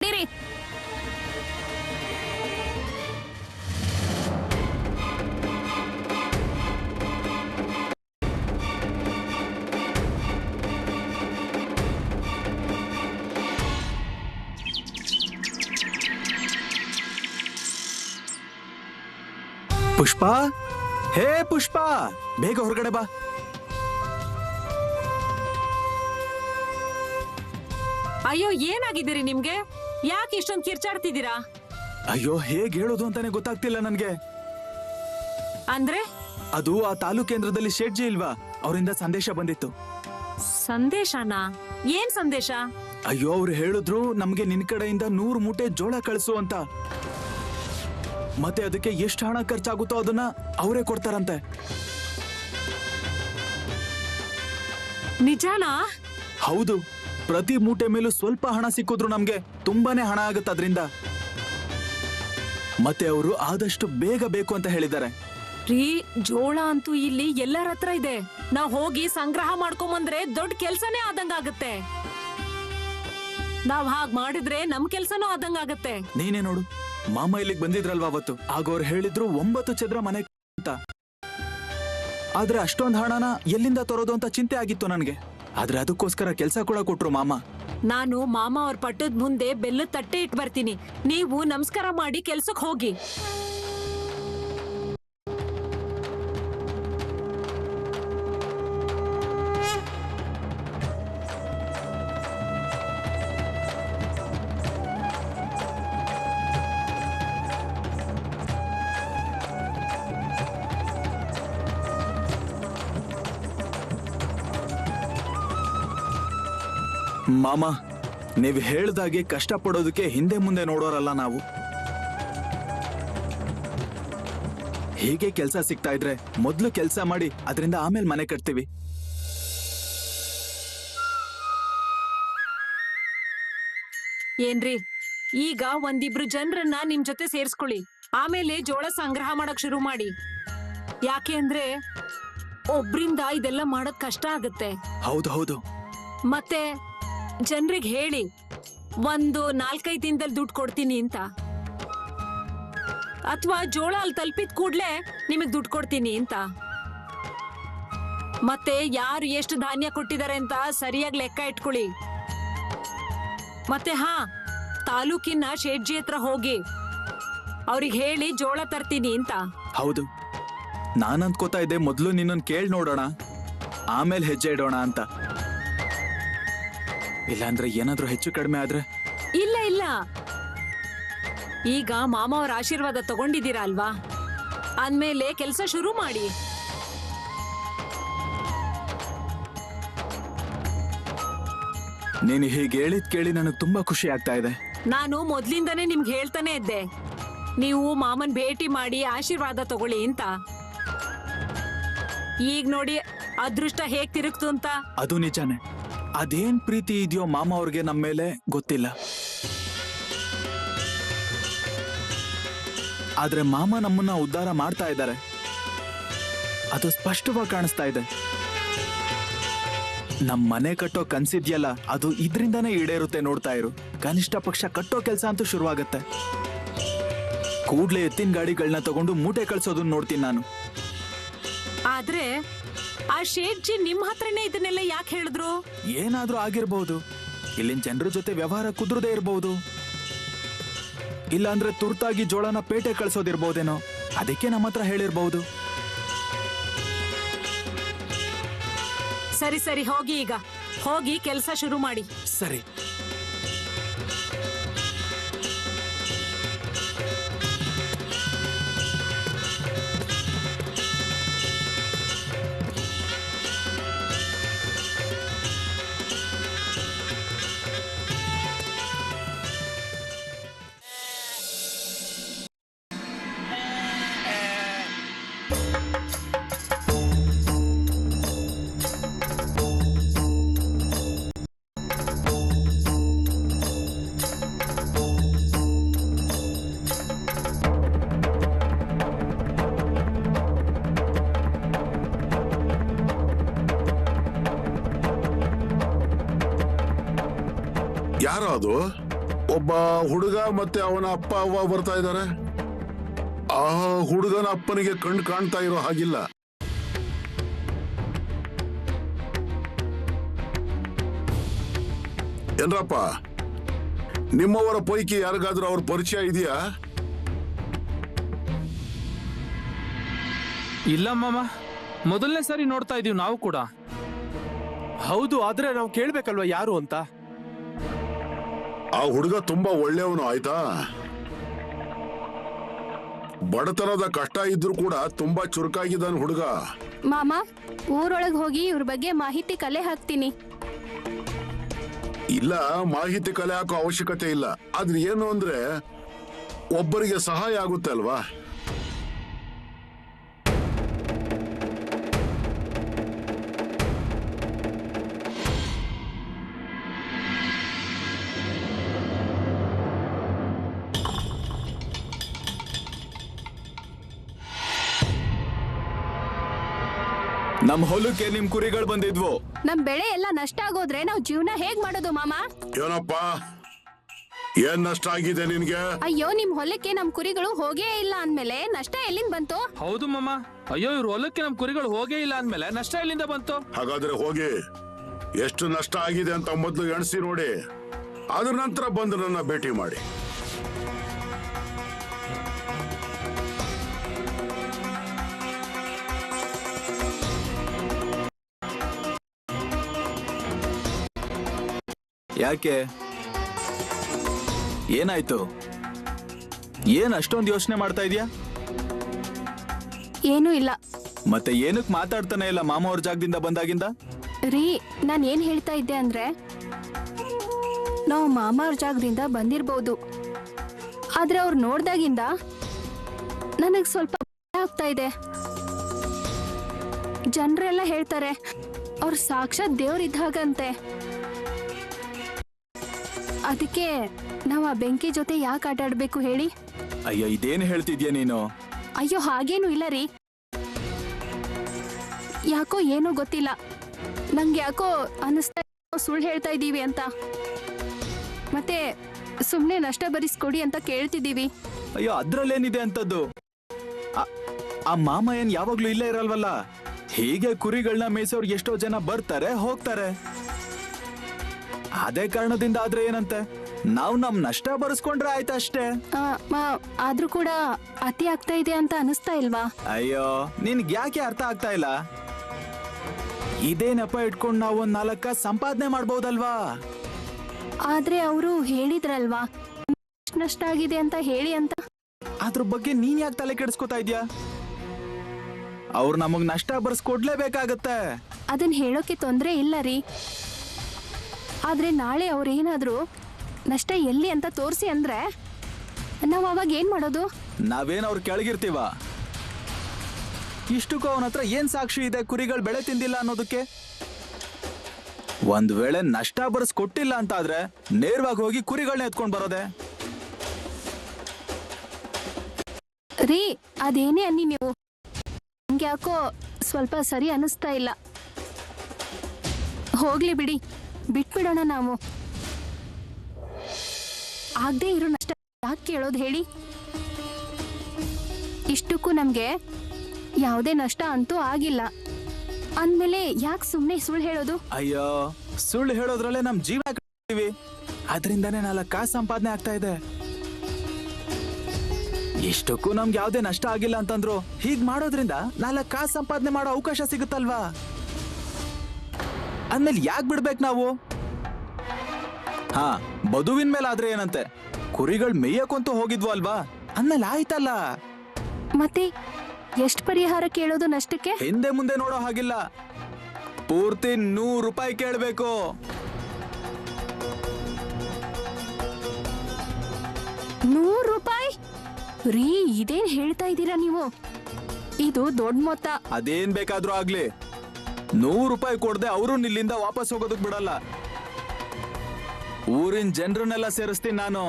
ನಡೀರಿ. ಪುಷ್ಪ, ಹೇ ಪುಷ್ಪ, ಬೇಗ ಹೊರಗಡೆ ಬಾ. ಅಯ್ಯೋ, ಏನಾಗಿದ್ದೀರಿ ನಿಮ್ಗೆ? ಯಾಕೆ ಇಷ್ಟೊಂದು ಕಿರ್ಚಾಡ್ತಿದ್ದೀರಾ? ಅಯ್ಯೋ, ಹೇಗ್ ಹೇಳೋದು ಅಂತಾನೆ ಗೊತ್ತಾಗ್ತಿಲ್ಲ ನನ್ಗೆ. ಅಂದ್ರೆ ಅದು ಆ ತಾಲೂಕ್ ಕೇಂದ್ರದಲ್ಲಿ ಶೇಟ್ಜಿ ಇಲ್ವಾ, ಅವರಿಂದ ಸಂದೇಶ ಬಂದಿತ್ತು. ಸಂದೇಶನಾ? ಏನ್ ಸಂದೇಶ? ಅಯ್ಯೋ, ಅವ್ರು ಹೇಳಿದ್ರು ನಮ್ಗೆ ನಿನ್ ಕಡೆಯಿಂದ 100 ಮೂಟೆ ಜೋಳ ಕಳಿಸು ಅಂತ. ಮತ್ತೆ ಅದಕ್ಕೆ ಎಷ್ಟು ಹಣ ಖರ್ಚಾಗುತ್ತೋ ಅದನ್ನ ಅವರೇ ಕೊಡ್ತಾರಂತೆ. ನಿಜಾನಾ? ಹೌದು, ಪ್ರತಿ ಮೂಟೆ ಮೇಲೂ ಸ್ವಲ್ಪ ಹಣ ಸಿಕ್ಕಿದ್ರು ನಮ್ಗೆ ತುಂಬಾನೇ ಹಣ ಆಗುತ್ತೆ ಅದರಿಂದ. ಮತ್ತೆ ಅವರು ಆದಷ್ಟು ಬೇಗ ಬೇಕು ಅಂತ ಹೇಳಿದ್ದಾರೆ. ರೀ, ಜೋಳ ಅಂತೂ ಇಲ್ಲಿ ಎಲ್ಲರ ಹತ್ರ ಇದೆ. ನಾವ್ ಹೋಗಿ ಸಂಗ್ರಹ ಮಾಡ್ಕೊಂಬಂದ್ರೆ ದೊಡ್ಡ ಕೆಲ್ಸನೇ ಆದಂಗಾಗತ್ತೆ. ನಾವ್ ಹಾಗ್ ಮಾಡಿದ್ರೆ ನಮ್ ಕೆಲ್ಸನೂ ಆದಂಗಾಗತ್ತೆ. ನೀನೇ ನೋಡು, ಮಾಮ ಇಲ್ಲಿಗೆ ಬಂದಿದ್ರಲ್ವಾ ಅವತ್ತು, ಆಗ ಅವ್ರು ಹೇಳಿದ್ರು 9 ಚದರ ಮನೆ ಅಂತ. ಆದ್ರೆ ಅಷ್ಟೊಂದು ಹಣನ ಎಲ್ಲಿಂದ ತರೋದು ಅಂತ ಚಿಂತೆ ಆಗಿತ್ತು ನನಗೆ. ಆದ್ರೆ ಅದಕ್ಕೋಸ್ಕರ ಕೆಲ್ಸ ಕೂಡ ಕೊಟ್ರು ಮಾಮ. ನಾನು ಮಾಮ ಅವ್ರ ಪಟ್ಟದ ಮುಂದೆ ಬೆಲ್ಲದ ತಟ್ಟೆ ಇಟ್ ಬರ್ತೀನಿ. ನೀವು ನಮಸ್ಕಾರ ಮಾಡಿ ಕೆಲ್ಸಕ್ ಹೋಗಿ. ಮಾಮ, ನೀವ್ ಹೇಳ್ದಾಗೆ ಕಷ್ಟ ಪಡೋದಕ್ಕೆ ಹಿಂದೆ ಮುಂದೆ ನೋಡೋರಲ್ಲ ನಾವು. ಹೀಗೆ ಕೆಲ್ಸ ಸಿಗ್ತಾ ಇದ್ರೆ ಮೊದ್ಲು ಕೆಲ್ಸ ಮಾಡಿ ಅದರಿಂದ ಆಮೇಲೆ ಮನೆ ಕಟ್ತೀವಿ. ಏನ್ರಿ, ಈಗ ಒಂದಿಬ್ರು ಜನರನ್ನ ನಿಮ್ ಜೊತೆ ಸೇರ್ಸ್ಕೊಳ್ಳಿ. ಆಮೇಲೆ ಜೋಳ ಸಂಗ್ರಹ ಮಾಡಕ್ ಶುರು ಮಾಡಿ. ಯಾಕೆ ಅಂದ್ರೆ ಒಬ್ರಿಂದ ಇದೆಲ್ಲ ಮಾಡೋದ್ ಕಷ್ಟ ಆಗತ್ತೆ. ಹೌದು ಹೌದು. ಮತ್ತೆ ಜನರಿಗೆ ಹೇಳಿ ಒಂದು 4-5 ದಿನದಲ್ಲಿ ದುಡ್ಡು ಕೊಡ್ತೀನಿ ಅಂತ, ಅಥವಾ ಜೋಳ ಅಲ್ಲಿ ತಲುಪಿದ ಕೂಡ್ಲೆ ನಿಮಗ್ ದುಡ್ಡು ಕೊಡ್ತೀನಿ ಅಂತ. ಮತ್ತೆ ಯಾರು ಎಷ್ಟು ಧಾನ್ಯ ಕೊಟ್ಟಿದ್ದಾರೆ ಅಂತ ಸರಿಯಾಗಿ ಲೆಕ್ಕ ಇಟ್ಕೊಳ್ಳಿ. ಮತ್ತೆ ತಾಲೂಕಿನ ಶೇಟ್ಜಿ ಹತ್ರ ಹೋಗಿ ಅವ್ರಿಗೆ ಹೇಳಿ ಜೋಳ ತರ್ತೀನಿ ಅಂತ. ಹೌದು, ನಾನ್ ಅಂದ್ಕೋತಾ ಇದ್ದೆ ಮೊದ್ಲು ನಿನ್ನನ್ ಕೇಳ್ ನೋಡೋಣ, ಆಮೇಲೆ ಹೆಜ್ಜೆ ಇಡೋಣ ಅಂತ. ಇಲ್ಲಾಂದ್ರೆ ಏನಾದ್ರೂ ಹೆಚ್ಚು ಕಡಿಮೆ ಆದ್ರೆ? ಇಲ್ಲ ಇಲ್ಲ, ಈಗ ಮಾಮ ಅವ್ರ ಆಶೀರ್ವಾದ ತಗೊಂಡಿದ್ದೀರಾ ಅಲ್ವಾ, ಅಂದ್ಮೇಲೆ ಕೆಲಸ ಶುರು ಮಾಡಿ. ನೀನು ಹೀಗೆ ಹೇಳಿದ್ ಕೇಳಿ ನನಗೆ ತುಂಬಾ ಖುಷಿ ಆಗ್ತಾ ಇದೆ. ನಾನು ಮೊದ್ಲಿಂದಾನೇ ನಿಮ್ಗೆ ಹೇಳ್ತಾನೆ ಇದ್ದೆ, ನೀವು ಮಾಮನ್ ಭೇಟಿ ಮಾಡಿ ಆಶೀರ್ವಾದ ತಗೊಳ್ಳಿ ಅಂತ. ಈಗ ನೋಡಿ ಅದೃಷ್ಟ ಹೇಗ್ ತಿರುಗ್ತು ಅಂತ. ಅದು ನಿಜಾನೇ. ಅದೇನ್ ಪ್ರೀತಿ ಇದೆಯೋ ಮಾಮ ಅವ್ರಿಗೆ ನಮ್ಮ ಮೇಲೆ ಗೊತ್ತಿಲ್ಲ. ಆದ್ರೆ ಮಾಮ ನಮ್ಮನ್ನ ಉದ್ಧಾರ ಮಾಡ್ತಾ ಇದ್ದಾರೆ, ಅದು ಸ್ಪಷ್ಟವಾಗಿ ಕಾಣಿಸ್ತಾ ಇದೆ. ನಮ್ ಮನೆ ಕಟ್ಟೋ ಕನ್ಸಿದ್ಯಲ್ಲ, ಅದು ಇದ್ರಿಂದಾನೇ ಈಡೇರುತ್ತೆ. ನೋಡ್ತಾ ಇರು, ಕನಿಷ್ಠ ಪಕ್ಷ ಕಟ್ಟೋ ಕೆಲ್ಸ ಅಂತೂ ಶುರುವಾಗತ್ತೆ. ಕೂಡ್ಲೆ ಎತ್ತಿನ ಗಾಡಿಗಳನ್ನ ತಗೊಂಡು ಮೂಟೆ ಕಳ್ಸೋದನ್ನ ನೋಡ್ತೀನಿ ನಾನು. ಆದ್ರೆ ಆ ಶೇಟ್ಜಿ ನಿಮ್ ಹತ್ರನೇ ಇದನ್ನೆಲ್ಲ ಯಾಕೆ ಹೇಳಿದ್ರು? ಏನಾದ್ರೂ ಆಗಿರ್ಬಹುದು. ಇಲ್ಲಿನ ಜನರ ಜೊತೆ ವ್ಯವಹಾರ ಕುದುರದೇ ಇರಬಹುದು, ಇಲ್ಲ ಅಂದ್ರೆ ತುರ್ತಾಗಿ ಜೋಳನ ಪೇಟೆ ಕಳ್ಸೋದಿರ್ಬಹುದೇನೋ, ಅದಕ್ಕೆ ನಮ್ಮ ಹತ್ರ ಹೇಳಿರ್ಬಹುದು. ಸರಿ ಸರಿ, ಹೋಗಿ ಈಗ ಹೋಗಿ ಕೆಲಸ ಶುರು ಮಾಡಿ. ಸರಿ. ಯಾರೋ ಅದು? ಒಬ್ಬ ಹುಡುಗ ಮತ್ತೆ ಅವನ ಅಪ್ಪ ಅವ್ವ ಬರ್ತಾ ಇದ್ದಾರೆ. ಆ ಹುಡುಗನ ಅಪ್ಪನಿಗೆ ಕಣ್ಣು ಕಾಣ್ತಾ ಇರೋ ಹಾಗಿಲ್ಲ. ಏನ್ರಪ್ಪ, ನಿಮ್ಮವರ ಪೈಕಿ ಯಾರಿಗಾದ್ರೂ ಅವ್ರ ಪರಿಚಯ ಇದೆಯಾ? ಇಲ್ಲ ಮಾಮ, ಮೊದಲನೇ ಸಾರಿ ನೋಡ್ತಾ ಇದೀವಿ ನಾವು ಕೂಡ. ಹೌದು, ಆದ್ರೆ ನಾವು ಕೇಳ್ಬೇಕಲ್ವಾ ಯಾರು ಅಂತ. ಆ ಹುಡುಗ ತುಂಬಾ ಒಳ್ಳೆಯವನು, ಆಯ್ತಾ? ಬಡತನದ ಕಷ್ಟ ಇದ್ರೂ ಕೂಡ ತುಂಬಾ ಚುರುಕಾಗಿದ್ದಾನ ಹುಡುಗ. ಮಾಮ, ಊರೊಳಗ್ ಹೋಗಿ ಇವ್ರ ಬಗ್ಗೆ ಮಾಹಿತಿ ಕಲೆ ಹಾಕ್ತೀನಿ. ಇಲ್ಲ, ಮಾಹಿತಿ ಕಲೆ ಹಾಕೋ ಅವಶ್ಯಕತೆ ಇಲ್ಲ. ಆದ್ರೆ ಏನು ಅಂದ್ರೆ ಒಬ್ಬರಿಗೆ ಸಹಾಯ ಆಗುತ್ತೆ ಅಲ್ವಾ? ನಮ್ ಹೊಲಕ್ಕೆ ನಿಮ್ ಕುರಿಗಳು ಬಂದಿದ್ವು. ನಮ್ ಬೆಳೆ ಎಲ್ಲ ನಷ್ಟ ಆಗೋದ್ರೆ ನಾವ್ ಜೀವನ ಹೇಗ್ ಮಾಡೋದು ಮಾಮ? ಏನಪ್ಪ, ಏನ್ ನಷ್ಟ ಆಗಿದೆ ನಿನ್ಗೆ? ಅಯ್ಯೋ, ನಿಮ್ ಹೊಲಕ್ಕೆ ನಮ್ ಕುರಿಗಳು ಹೋಗೇ ಇಲ್ಲ ಅಂದ್ಮೇಲೆ ನಷ್ಟ ಎಲ್ಲಿಂದ ಬಂತು? ಹೌದು ಮಾಮ, ಅಯ್ಯೋ ಇವ್ರ ಹೊಲಕ್ಕೆ ನಮ್ ಕುರಿಗಳು ಹೋಗೇ ಇಲ್ಲ ಅಂದ್ಮೇಲೆ ನಷ್ಟ ಎಲ್ಲಿಂದ ಬಂತು? ಹಾಗಾದ್ರೆ ಹೋಗಿ ಎಷ್ಟು ನಷ್ಟ ಆಗಿದೆ ಅಂತ ಮೊದಲು ಎಣಿಸಿ ನೋಡಿ, ಅದ್ರ ನಂತರ ಬಂದು ನನ್ನ ಭೇಟಿ ಮಾಡಿ. ಯಾಕೆ, ಏನಾಯ್ತು? ಏನ್ ಅಷ್ಟೊಂದು ಯೋಚನೆ ಮಾಡ್ತಾ ಇದೀಯಾ? ಏನೂ ಇಲ್ಲ ಮತ್ತೆ ಏನಕ್ ಮಾತಾಡ್ತಾನೆ ಇಲ್ಲ ಮಾಮ ಅವ್ರ ಜಾಗದಿಂದ ಬಂದಾಗಿಂದ? ರೀ. ನಾನು ಏನ್ ಹೇಳ್ತಾ ಇದ್ದೆ ಅಂದ್ರೆ, ನಾವು ಮಾಮ ಅವ್ರ ಜಾಗದಿಂದ ಬಂದಿರ್ಬೋದು, ಆದ್ರೆ ಅವ್ರು ನೋಡ್ದಾಗಿಂದ ನನಗ್ ಸ್ವಲ್ಪ ಭಯ ಆಗ್ತಾ ಇದೆ. ಜನರೆಲ್ಲ ಹೇಳ್ತಾರೆ ಅವ್ರು ಸಾಕ್ಷಾತ್ ದೇವ್ರಿದ್ದಾಗಂತೆ. ಅದಕ್ಕೆ ನಾವು ಆ ಬೆಂಕಿ ಜೊತೆ ಯಾಕೆ ಆಟ ಆಡ್ಬೇಕು ಹೇಳಿ? ಅಯ್ಯೋ, ಇದೇನು ಹೇಳ್ತಿದ್ಯಾ ನೀನು? ಅಯ್ಯೋ, ಹಾಗೇನು ಇಲ್ಲ ರೀ. ಯಾಕೋ ಏನೋ ಗೊತ್ತಿಲ್ಲ, ನಂಗೆ ಯಾಕೋ ಅನಿಸ್ತಾ ಸುಳ್ಳು ಹೇಳ್ತಾ ಇದ್ದೀವಿ ಅಂತ. ಮತ್ತೆ ಸುಮ್ಮನೆ ನಷ್ಟ ಭರಿಸ್ಕೊಡಿ ಅಂತ ಕೇಳ್ತಿದ್ದೀವಿ. ಅಯ್ಯೋ, ಅದ್ರಲ್ಲೇನಿದೆ ಅಂತದ್ದು? ಆ ಮಾಮ ಏನ್ ಯಾವಾಗ್ಲೂ ಇಲ್ಲೇ ಇರಲ್ವಲ್ಲ. ಹೀಗೆ ಕುರಿಗಳನ್ನ ಮೇಯಿಸೋರು ಎಷ್ಟೋ ಜನ ಬರ್ತಾರೆ ಹೋಗ್ತಾರೆ. ಅದೇ ಕಾರಣದಿಂದ ಆದ್ರೆ ಏನಂತೆ, ನಾವು ನಮ್ ನಷ್ಟ ಬರೆಸ್ಕೊಂಡ್ರೆ ಆಯ್ತು ಅಷ್ಟೇ. ಆದ್ರೂ ಕೂಡ ಅತಿ ಆಗ್ತಾ ಇದೆ ಅಂತ ಅನಿಸ್ತಾ ಇಲ್ವಾ? ಅಯ್ಯೋ, ನಿನ್ಗೆ ಯಾಕೆ ಅರ್ಥ ಆಗ್ತಾ ಇಲ್ಲ? ಇದೇ ನೆಪ ಇಟ್ಕೊಂಡು ನಾವು ಒಂದ್ 4 ಕಾಸು ಸಂಪಾದನೆ ಮಾಡ್ಬೋದಲ್ವಾ? ಆದ್ರೆ ಅವರು ಹೇಳಿದ್ರಲ್ವಾ ನಷ್ಟ ಆಗಿದೆ ಅಂತ ಹೇಳಿ ಅಂತ. ಅದ್ರ ಬಗ್ಗೆ ನೀನ್ ಯಾಕೆ ತಲೆ ಕೆಡಿಸ್ಕೊತಾ ಇದ್ಯಾ? ಅವ್ರು ನಮಗ್ ನಷ್ಟ ಬರ್ಸ್ಕೊಡ್ಲೇಬೇಕಾಗತ್ತೆ. ಅದನ್ನ ಹೇಳೋಕೆ ತೊಂದ್ರೆ ಇಲ್ಲ ರೀ. ಆದ್ರೆ ನಾಳೆ ಅವ್ರೇನಾದ್ರೂ ನಷ್ಟ ಎಲ್ಲಿ ಅಂತ ತೋರಿಸಿ ಅಂದ್ರೆ ನಾವ್ ಅವಾಗ ಏನ್ ಮಾಡೋದು? ನಾವೇನ್ ಅವ್ರ ಕೆಳಗಿರ್ತೀವ? ಇಷ್ಟಕ್ಕೂ ಅವನ ಹತ್ರ ಏನ್ ಸಾಕ್ಷಿ ಇದೆ ಕುರಿಗಳು ಬೆಳೆ ತಿಂದಿಲ್ಲ ಅನ್ನೋದಕ್ಕೆ? ಒಂದ್ ವೇಳೆ ನಷ್ಟ ಬರ್ಸ್ಕೊಟ್ಟಿಲ್ಲ ಅಂತ ಆದ್ರೆ ನೇರವಾಗಿ ಹೋಗಿ ಕುರಿಗಳನ್ನ ಎತ್ಕೊಂಡ್ ಬರೋದೆ. ರೀ, ಅದೇನೇ ಅನ್ನಿ ನೀವು, ನಂಗೆ ಯಾಕೋ ಸ್ವಲ್ಪ ಸರಿ ಅನಿಸ್ತಾ ಇಲ್ಲ. ಹೋಗ್ಲಿ ಬಿಡಿ, ಬಿಟ್ಬಿಡೋಣ ನಾವು. ಆಗದೆ ಇರೋ ನಷ್ಟ ಯಾಕೆ ಕೇಳೋದು ಹೇಳಿ? ಇಷ್ಟಕ್ಕೂ ನಮ್ಗೆ ಯಾವುದೇ ನಷ್ಟ ಅಂತೂ ಆಗಿಲ್ಲ ಅಂದ್ಮೇಲೆ ಯಾಕೆ ಸುಮ್ಮನೆ ಸುಳ್ಳು ಹೇಳೋದು? ಅಯ್ಯೋ, ಸುಳ್ಳು ಹೇಳೋದ್ರಲ್ಲೇ ನಮ್ ಜೀವ ಕಳ್ತೀವಿ. ಅದರಿಂದಾನೇ 4 ಕಾಸು ಸಂಪಾದನೆ ಆಗ್ತಾ ಇದೆ. ಇಷ್ಟಕ್ಕೂ ನಮ್ಗೆ ಯಾವ್ದೇ ನಷ್ಟ ಆಗಿಲ್ಲ ಅಂತಂದ್ರು ಹೀಗ್ ಮಾಡೋದ್ರಿಂದ 4 ಕಾಸು ಸಂಪಾದನೆ ಮಾಡೋ ಅವಕಾಶ ಸಿಗುತ್ತಲ್ವಾ? ಅಂದ್ಮೇಲೆ ಯಾಕೆ ಬಿಡ್ಬೇಕು ನಾವು? ಹಾ, ಬದುವಿನ ಮೇಲೆ ಆದ್ರೆ ಏನಂತೆ, ಕುರಿಗಳು ಮೇಯಕ್ಕಂತೂ ಹೋಗಿದ್ವು ಅಲ್ವಾ, ಅಂದ್ಮೇಲೆ ಆಯ್ತಲ್ಲ. ಮತ್ತೆ ಎಷ್ಟು ಪರಿಹಾರ ಕೇಳೋದು ನಷ್ಟಕ್ಕೆ? ಹಿಂದೆ ಮುಂದೆ ನೋಡೋ ಹಾಗಿಲ್ಲ, ಪೂರ್ತಿ 100 ರೂಪಾಯಿ ಕೇಳಬೇಕು. ₹100? ರೀ, ಇದೇನ್ ಹೇಳ್ತಾ ಇದ್ದೀರಾ ನೀವು? ಇದು ದೊಡ್ಡ ಮೊತ್ತ. ಅದೇನ್ ಬೇಕಾದ್ರೂ ಆಗ್ಲಿ, 100 ರೂಪಾಯಿ ಕೊಡದೆ ಅವರು ಇಲ್ಲಿಂದ ವಾಪಸ್ ಹೋಗೋದಕ್ ಬಿಡಲ್ಲ. ಊರಿನ ಜನರನ್ನೆಲ್ಲ ಸೇರಿಸ್ತೀನಿ ನಾನು.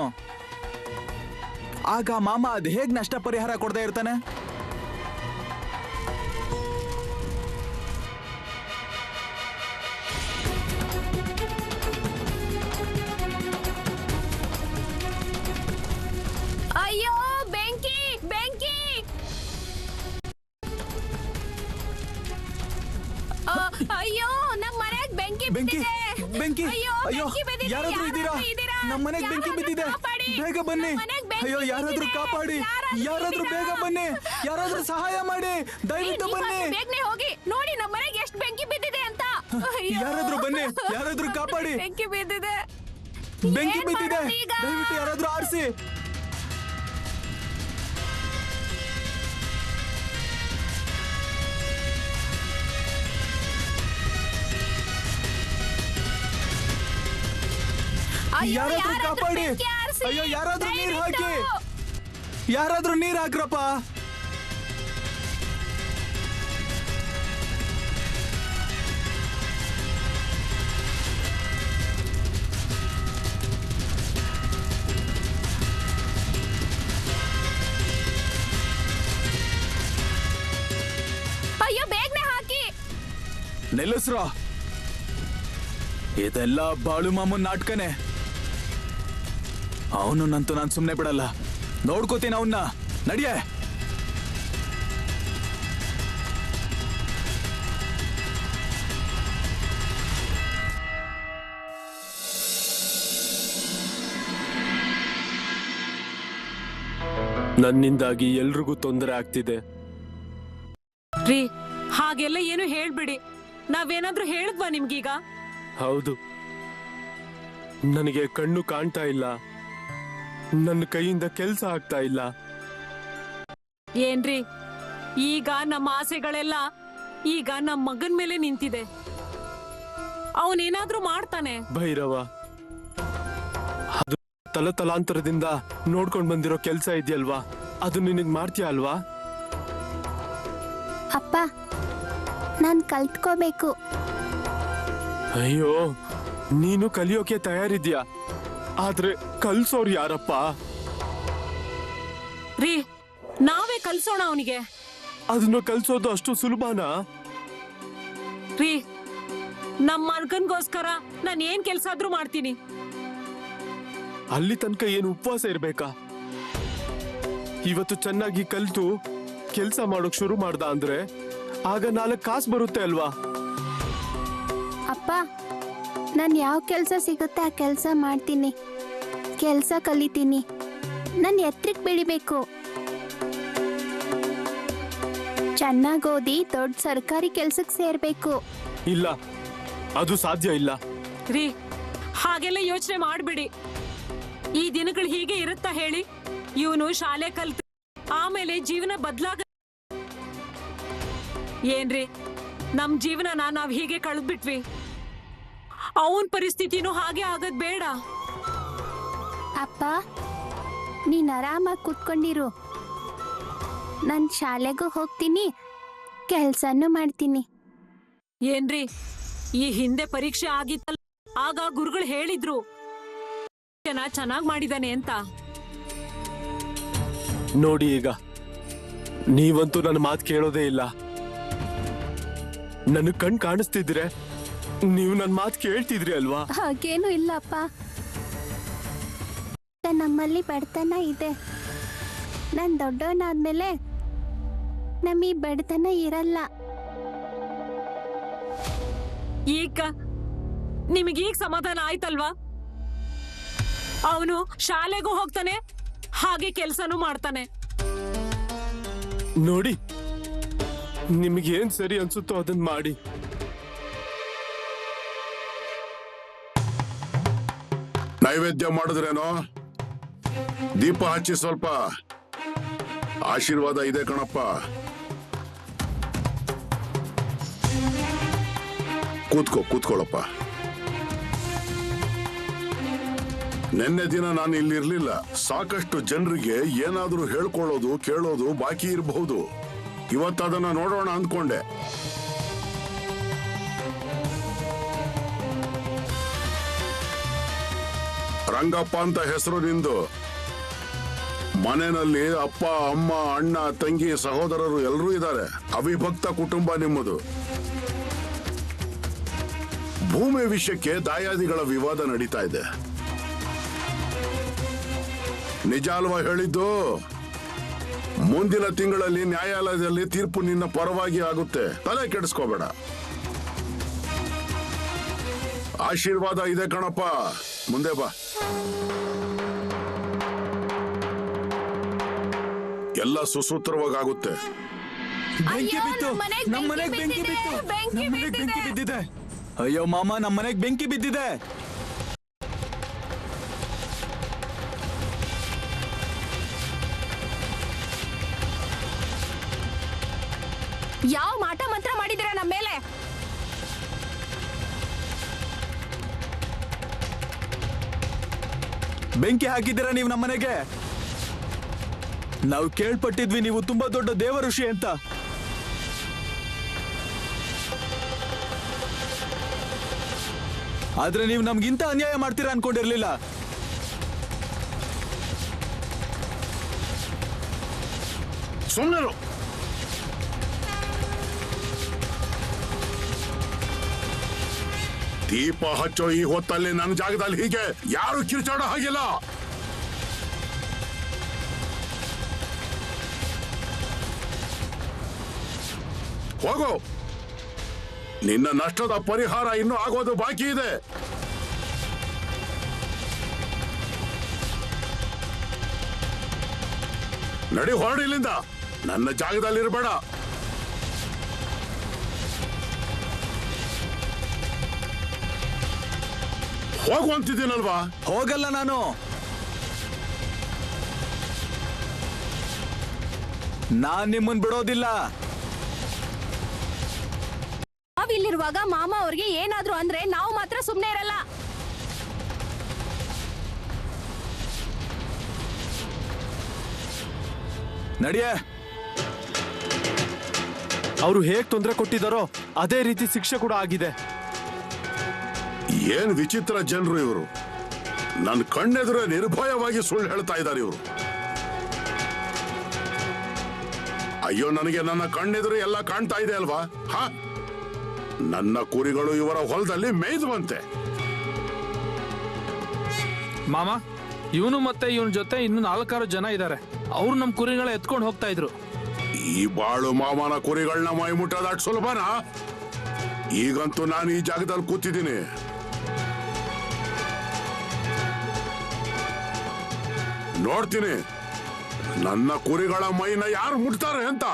ಆಗ ಮಾಮ ಅದ್ ಹೇಗ್ ನಷ್ಟ ಪರಿಹಾರ ಕೊಡದೆ ಇರ್ತಾನೆ? ಅಯ್ಯೋ, ಬೆಂಕಿ ಬೆಂಕಿ! ಅಯ್ಯೋ, ನಮ್ಮ ಮನೆಗೆ ಬೆಂಕಿ ಬೆಂಕಿ ಬಿದ್ದಿದೆ. ಬೆಂಕಿ! ಅಯ್ಯೋ, ಅಯ್ಯೋ, ಬೆಂಕಿ ಬಿದ್ದಿದೆ. ಯಾರಾದ್ರೂ ಇದ್ದೀರಾ? ನಮ್ಮ ಮನೆಗೆ ಬೆಂಕಿ ಬಿದ್ದಿದೆ, ಬೇಗ ಬನ್ನಿ. ಅಯ್ಯೋ, ಯಾರಾದ್ರೂ ಕಾಪಾಡಿ, ಯಾರಾದ್ರೂ ಬೇಗ ಬನ್ನಿ, ಯಾರಾದ್ರೂ ಸಹಾಯ ಮಾಡಿ, ದಯವಿಟ್ಟು ಬನ್ನಿ. ಬೇಗನೆ ಹೋಗಿ ನೋಡಿ ನಮ್ಮ ಮನೆಗೆ ಎಷ್ಟು ಬೆಂಕಿ ಬಿದ್ದಿದೆ ಅಂತ. ಯಾರಾದ್ರೂ ಬನ್ನಿ, ಯಾರಾದ್ರೂ ಕಾಪಾಡಿ. ಬೆಂಕಿ ಬಿದ್ದಿದೆ, ಬೆಂಕಿ ಬಿದ್ದಿದೆ, ದಯವಿಟ್ಟು ಯಾರಾದ್ರೂ ಆರಿಸಿ. ಯಾರಾದ್ರೂ ಕಾಪಾಡಿ. ಅಯ್ಯೋ, ಯಾರಾದ್ರೂ ನೀರ್ ಹಾಕಿ, ಯಾರಾದ್ರೂ ನೀರ್ ಹಾಕ್ರಪ್ಪ. ಅಯ್ಯೋ, ಬೇಗನೆ ಹಾಕಿ. ನಿಲ್ಲಿಸ್ರ, ಇದೆಲ್ಲ ಬಾಳು ಮಾಮೂನ್ ನಾಟಕನೇ. ಅವನನ್ನಂತೂ ನಾನು ಸುಮ್ಮನೆ ಬಿಡಲ್ಲ, ನೋಡ್ಕೋತೀನಿ ಅವನ್ನ. ನಡಿಯೇ. ನನ್ನಿಂದಾಗಿ ಎಲ್ರಿಗೂ ತೊಂದರೆ ಆಗ್ತಿದೆ. ರೀ ಹಾಗೆಲ್ಲ ಏನು ಹೇಳ್ಬಿಡಿ. ನಾವೇನಾದ್ರೂ ಹೇಳಿದ್ವಾ ನಿಮ್ಗೀಗ? ಹೌದು, ನನಗೆ ಕಣ್ಣು ಕಾಣ್ತಾ ಇಲ್ಲ, ನನ್ನ ಕೈಯಿಂದ ಕೆಲಸ ಆಗ್ತಾ ಇಲ್ಲ. ಏನ್ರಿ ಈಗ ನಮ್ಮ ಆಸೆಗಳೆಲ್ಲ ಈಗ ನಮ್ಮ ಮಗನ್ ಮೇಲೆ ನಿಂತಿದೆ. ಅವನೇನಾದ್ರೂ ಮಾಡ್ತಾನೆ. ಭೈರವ, ಅದು ತಲತಲಾಂತರದಿಂದ ನೋಡ್ಕೊಂಡ್ ಬಂದಿರೋ ಕೆಲಸ ಇದೆಯಲ್ವಾ, ಅದು ನಿನಗ್ ಮಾಡ್ತೀಯ ಅಲ್ವಾ? ಅಪ್ಪ, ನಾನ್ ಕಲ್ತ್ಕೋಬೇಕು. ಅಯ್ಯೋ, ನೀನು ಕಲಿಯೋಕೆ ತಯಾರಿದ್ಯಾ, ಆದ್ರೆ ಕಲ್ಸೋರು ಯಾರಪ್ಪ? ರೀ ನಾವೇ ಕಲ್ಸೋಣ ಅವನಿಗೆ. ಅದನ್ನ ಕಲ್ಸೋದು ಅಷ್ಟು ಸುಲಭನಾ? ರೀ ನಮ್ಮ ಮಗನ್ಗೋಸ್ಕರ ನಾನು ಏನ್ ಕೆಲ್ಸ ಆದ್ರೂ ಮಾಡ್ತೀನಿ. ಅಲ್ಲಿ ತನಕ ಏನು ಉಪವಾಸ ಇರ್ಬೇಕಾ? ಇವತ್ತು ಚೆನ್ನಾಗಿ ಕಲ್ತು ಕೆಲ್ಸ ಮಾಡೋಕ್ ಶುರು ಮಾಡ್ದ ಅಂದ್ರೆ ಆಗ 4 ಕಾಸು ಬರುತ್ತೆ ಅಲ್ವಾ? ಅಪ್ಪ, ನಾನು ಯಾವ ಕೆಲಸ ಸಿಗುತ್ತೆ ಆ ಕೆಲಸ ಮಾಡ್ತೀನಿ, ಕೆಲಸ ಕಲಿತೀನಿ. ನಾನು ಎತ್ತರಕ್ಕೆ ಬೆಳಿಬೇಕು, ಚೆನ್ನಾಗಿ ಓದಿ ದೊಡ್ಡ ಸರ್ಕಾರಿ ಕೆಲ್ಸಕ್ಕೆ ಸೇರ್ಬೇಕು. ಇಲ್ಲ, ಅದು ಸಾಧ್ಯ ಇಲ್ಲ. ರೀ ಹಾಗೆಲ್ಲ ಯೋಚನೆ ಮಾಡ್ಬಿಡಿ. ಈ ದಿನಗಳು ಹೀಗೆ ಇರುತ್ತಾ ಹೇಳಿ? ಇವನು ಶಾಲೆ ಕಲ್ತ ಆಮೇಲೆ ಜೀವನ ಬದಲಾಗ ಏನ್ರಿ, ನಮ್ ಜೀವನನ ನಾವ್ ಹೀಗೆ ಕಳೆದ್ಬಿಟ್ವಿ. ಅವನ್ ಪರಿಸ್ಥಿತಿನೂ ಹಾಗೆ ಆಗದ್ ಬೇಡ. ಅಪ್ಪ, ನೀನ್ ಆರಾಮಾಗಿ ಕೂತ್ಕೊಂಡಿರು. ನಾನು ಶಾಲೆಗೂ ಹೋಗ್ತೀನಿ, ಕೆಲ್ಸನೂ ಮಾಡ್ತೀನಿ. ಏನ್ರಿ, ಈ ಹಿಂದೆ ಪರೀಕ್ಷೆ ಆಗಿತ್ತಲ್ಲ, ಆಗ ಗುರುಗಳು ಹೇಳಿದ್ರು ಚೆನ್ನಾಗ್ ಮಾಡಿದಾನೆ ಅಂತ. ನೋಡಿ, ಈಗ ನೀವಂತೂ ನನ್ನ ಮಾತು ಕೇಳೋದೇ ಇಲ್ಲ. ನನ್ನ ಕಣ್ ಕಾಣಿಸ್ತಿದ್ರೆ ನೀವು ನನ್ನ ಮಾತು ಕೇಳ್ತಿದ್ರಿ ಅಲ್ವಾ? ಹಾಗೇನು ಇಲ್ಲಪ್ಪ, ನಮ್ಮಲ್ಲಿ ಬಡತನ ಇದೆ. ನಾನು ದೊಡ್ಡವನಾದ್ಮೇಲೆ ನಮ್ಮೀ ಬಡತನ ಇರಲ್ಲ. ಈಗ ನಿಮಗೀಗ ಸಮಾಧಾನ ಆಯ್ತಲ್ವಾ? ಅವನು ಶಾಲೆಗೂ ಹೋಗ್ತಾನೆ, ಹಾಗೆ ಕೆಲ್ಸನೂ ಮಾಡ್ತಾನೆ. ನೋಡಿ, ನಿಮಗೇನ್ ಸರಿ ಅನ್ಸುತ್ತೋ ಅದನ್ನ ಮಾಡಿ. ನೈವೇದ್ಯ ಮಾಡಿದ್ರೇನೋ? ದೀಪ ಹಚ್ಚಿ ಸ್ವಲ್ಪ ಆಶೀರ್ವಾದ ಇದೆ ಕಣಪ್ಪ. ಕೂತ್ಕೊಳ್ಳಪ್ಪ. ನಿನ್ನೆ ದಿನ ನಾನು ಇಲ್ಲಿರ್ಲಿಲ್ಲ. ಸಾಕಷ್ಟು ಜನರಿಗೆ ಏನಾದ್ರೂ ಹೇಳ್ಕೊಳ್ಳೋದು ಕೇಳೋದು ಬಾಕಿ ಇರಬಹುದು. ಇವತ್ತದನ್ನ ನೋಡೋಣ ಅಂದ್ಕೊಂಡೆ. ರಂಗಪ್ಪ ಅಂತ ಹೆಸರು ನಿಂದು. ಮನೆಯಲ್ಲಿ ಅಪ್ಪ, ಅಮ್ಮ, ಅಣ್ಣ, ತಂಗಿ, ಸಹೋದರರು ಎಲ್ಲರೂ ಇದ್ದಾರೆ. ಅವಿಭಕ್ತ ಕುಟುಂಬ ನಿಮ್ಮದು. ಭೂಮಿ ವಿಷಯಕ್ಕೆ ದಾಯಾದಿಗಳ ವಿವಾದ ನಡೀತಾ ಇದೆ. ನಿಜ ಅಲ್ವಾ ಹೇಳಿದ್ದು? ಮುಂದಿನ ತಿಂಗಳಲ್ಲಿ ನ್ಯಾಯಾಲಯದಲ್ಲಿ ತೀರ್ಪು ನಿನ್ನ ಪರವಾಗಿ ಆಗುತ್ತೆ. ತಲೆ ಕೆಡಿಸ್ಕೋಬೇಡ. ಆಶೀರ್ವಾದ ಇದೆ ಕಣಪ್ಪ. ಮುಂದೆ ಬಾ. ಎಲ್ಲ ಸುಸೂತ್ರವಾಗುತ್ತೆ. ಬೆಂಕಿ ಬಿತ್ತು, ನಮ್ಮನೆಗೆ ಬೆಂಕಿ ಬಿತ್ತು, ನಮ್ಮನೆಗೆ ಬೆಂಕಿ ಬಿದ್ದಿದೆ. ಅಯ್ಯೋ ಮಾಮ, ನಮ್ಮನೆಗೆ ಬೆಂಕಿ ಬಿದ್ದಿದೆ. ಯಾವ ಮಾಟ ಮಂತ್ರ ಮಾಡಿದಿರ ನಮ್ಮ ಮೇಲೆ? ಬೆಂಕಿ ಹಾಕಿದ್ದೀರಾ ನೀವು ನಮ್ಮನೆಗೆ? ನಾವು ಕೇಳ್ಪಟ್ಟಿದ್ವಿ ನೀವು ತುಂಬಾ ದೊಡ್ಡ ದೇವ ಋಷಿ ಅಂತ. ಆದ್ರೆ ನೀವು ನಮ್ಗಿಂತ ಅನ್ಯಾಯ ಮಾಡ್ತೀರಾ ಅನ್ಕೊಂಡಿರ್ಲಿಲ್ಲ. ಸುಮ್ಮನೆ ದೀಪ ಹಚ್ಚೋ ಈ ಹೊತ್ತಲ್ಲಿ ನನ್ನ ಜಾಗದಲ್ಲಿ ಹೀಗೆ ಯಾರು ಕಿರ್ಚಾಡೋ ಹಾಗಿಲ್ಲ. ಹೋಗೋ. ನಿನ್ನ ನಷ್ಟದ ಪರಿಹಾರ ಇನ್ನೂ ಆಗೋದು ಬಾಕಿ ಇದೆ. ನಡಿ ಹೊರಡಿ ಇಲ್ಲಿಂದ. ನನ್ನ ಜಾಗದಲ್ಲಿ ಇರಬೇಡ. ಹೋಗುವಂತಿದ್ದೀನಲ್ವಾ? ಹೋಗಲ್ಲ ನಾನು. ನಾನ್ ನಿಮ್ಮನ್ ಬಿಡೋದಿಲ್ಲ. ನಾವಿಲ್ಲಿರುವಾಗ ಮಾಮ ಅವ್ರಿಗೆ ಏನಾದ್ರು ಅಂದ್ರೆ ನಾವು ಮಾತ್ರ ಸುಮ್ನೆ ಇರಲ್ಲ. ನಡಿಯೇ. ಅವರು ಹೇಗ್ ತೊಂದರೆ ಕೊಟ್ಟಿದ್ದಾರೋ ಅದೇ ರೀತಿ ಶಿಕ್ಷೆ ಕೂಡ ಆಗಿದೆ. ಏನ್ ವಿಚಿತ್ರ ಜನರು ಇವರು. ನನ್ನ ಕಣ್ಣೆದುರೇ ನಿರ್ಭಯವಾಗಿ ಸುಳ್ಳು ಹೇಳ್ತಾ ಇದ್ದಾರೆ ಇವರು. ಅಯ್ಯೋ, ನನಗೆ ನನ್ನ ಕಣ್ಣೆದುರು ಎಲ್ಲ ಕಾಣ್ತಾ ಇದೆ ಅಲ್ವಾ? ಹ, ನನ್ನ ಕುರಿಗಳು ಇವರ ಹೊಲದಲ್ಲಿ ಮೇಯ್ದುವಂತೆ. ಮಾಮ, ಇವನು ಮತ್ತೆ ಇವನ್ ಜೊತೆ ಇನ್ನು 4 ಜನ ಇದ್ದಾರೆ. ಅವ್ರು ನಮ್ ಕುರಿಗಳ ಎತ್ಕೊಂಡು ಹೋಗ್ತಾ ಇದ್ರು. ಈ ಬಾಳು ಮಾಮನ ಕುರಿಗಳನ್ನ ಮೈ ಮುಟ್ಟೋದು ಅಷ್ಟು ಸುಲಭನಾ? ಈಗಂತೂ ನಾನು ಈ ಜಾಗದಲ್ಲಿ ಕೂತಿದ್ದೀನಿ. ನೋಡ್ತೀನಿ ನನ್ನ ಕುರಿಗಳ ಮೈನ ಯಾರು ಮುಟ್ತಾರೆ ಅಂತ.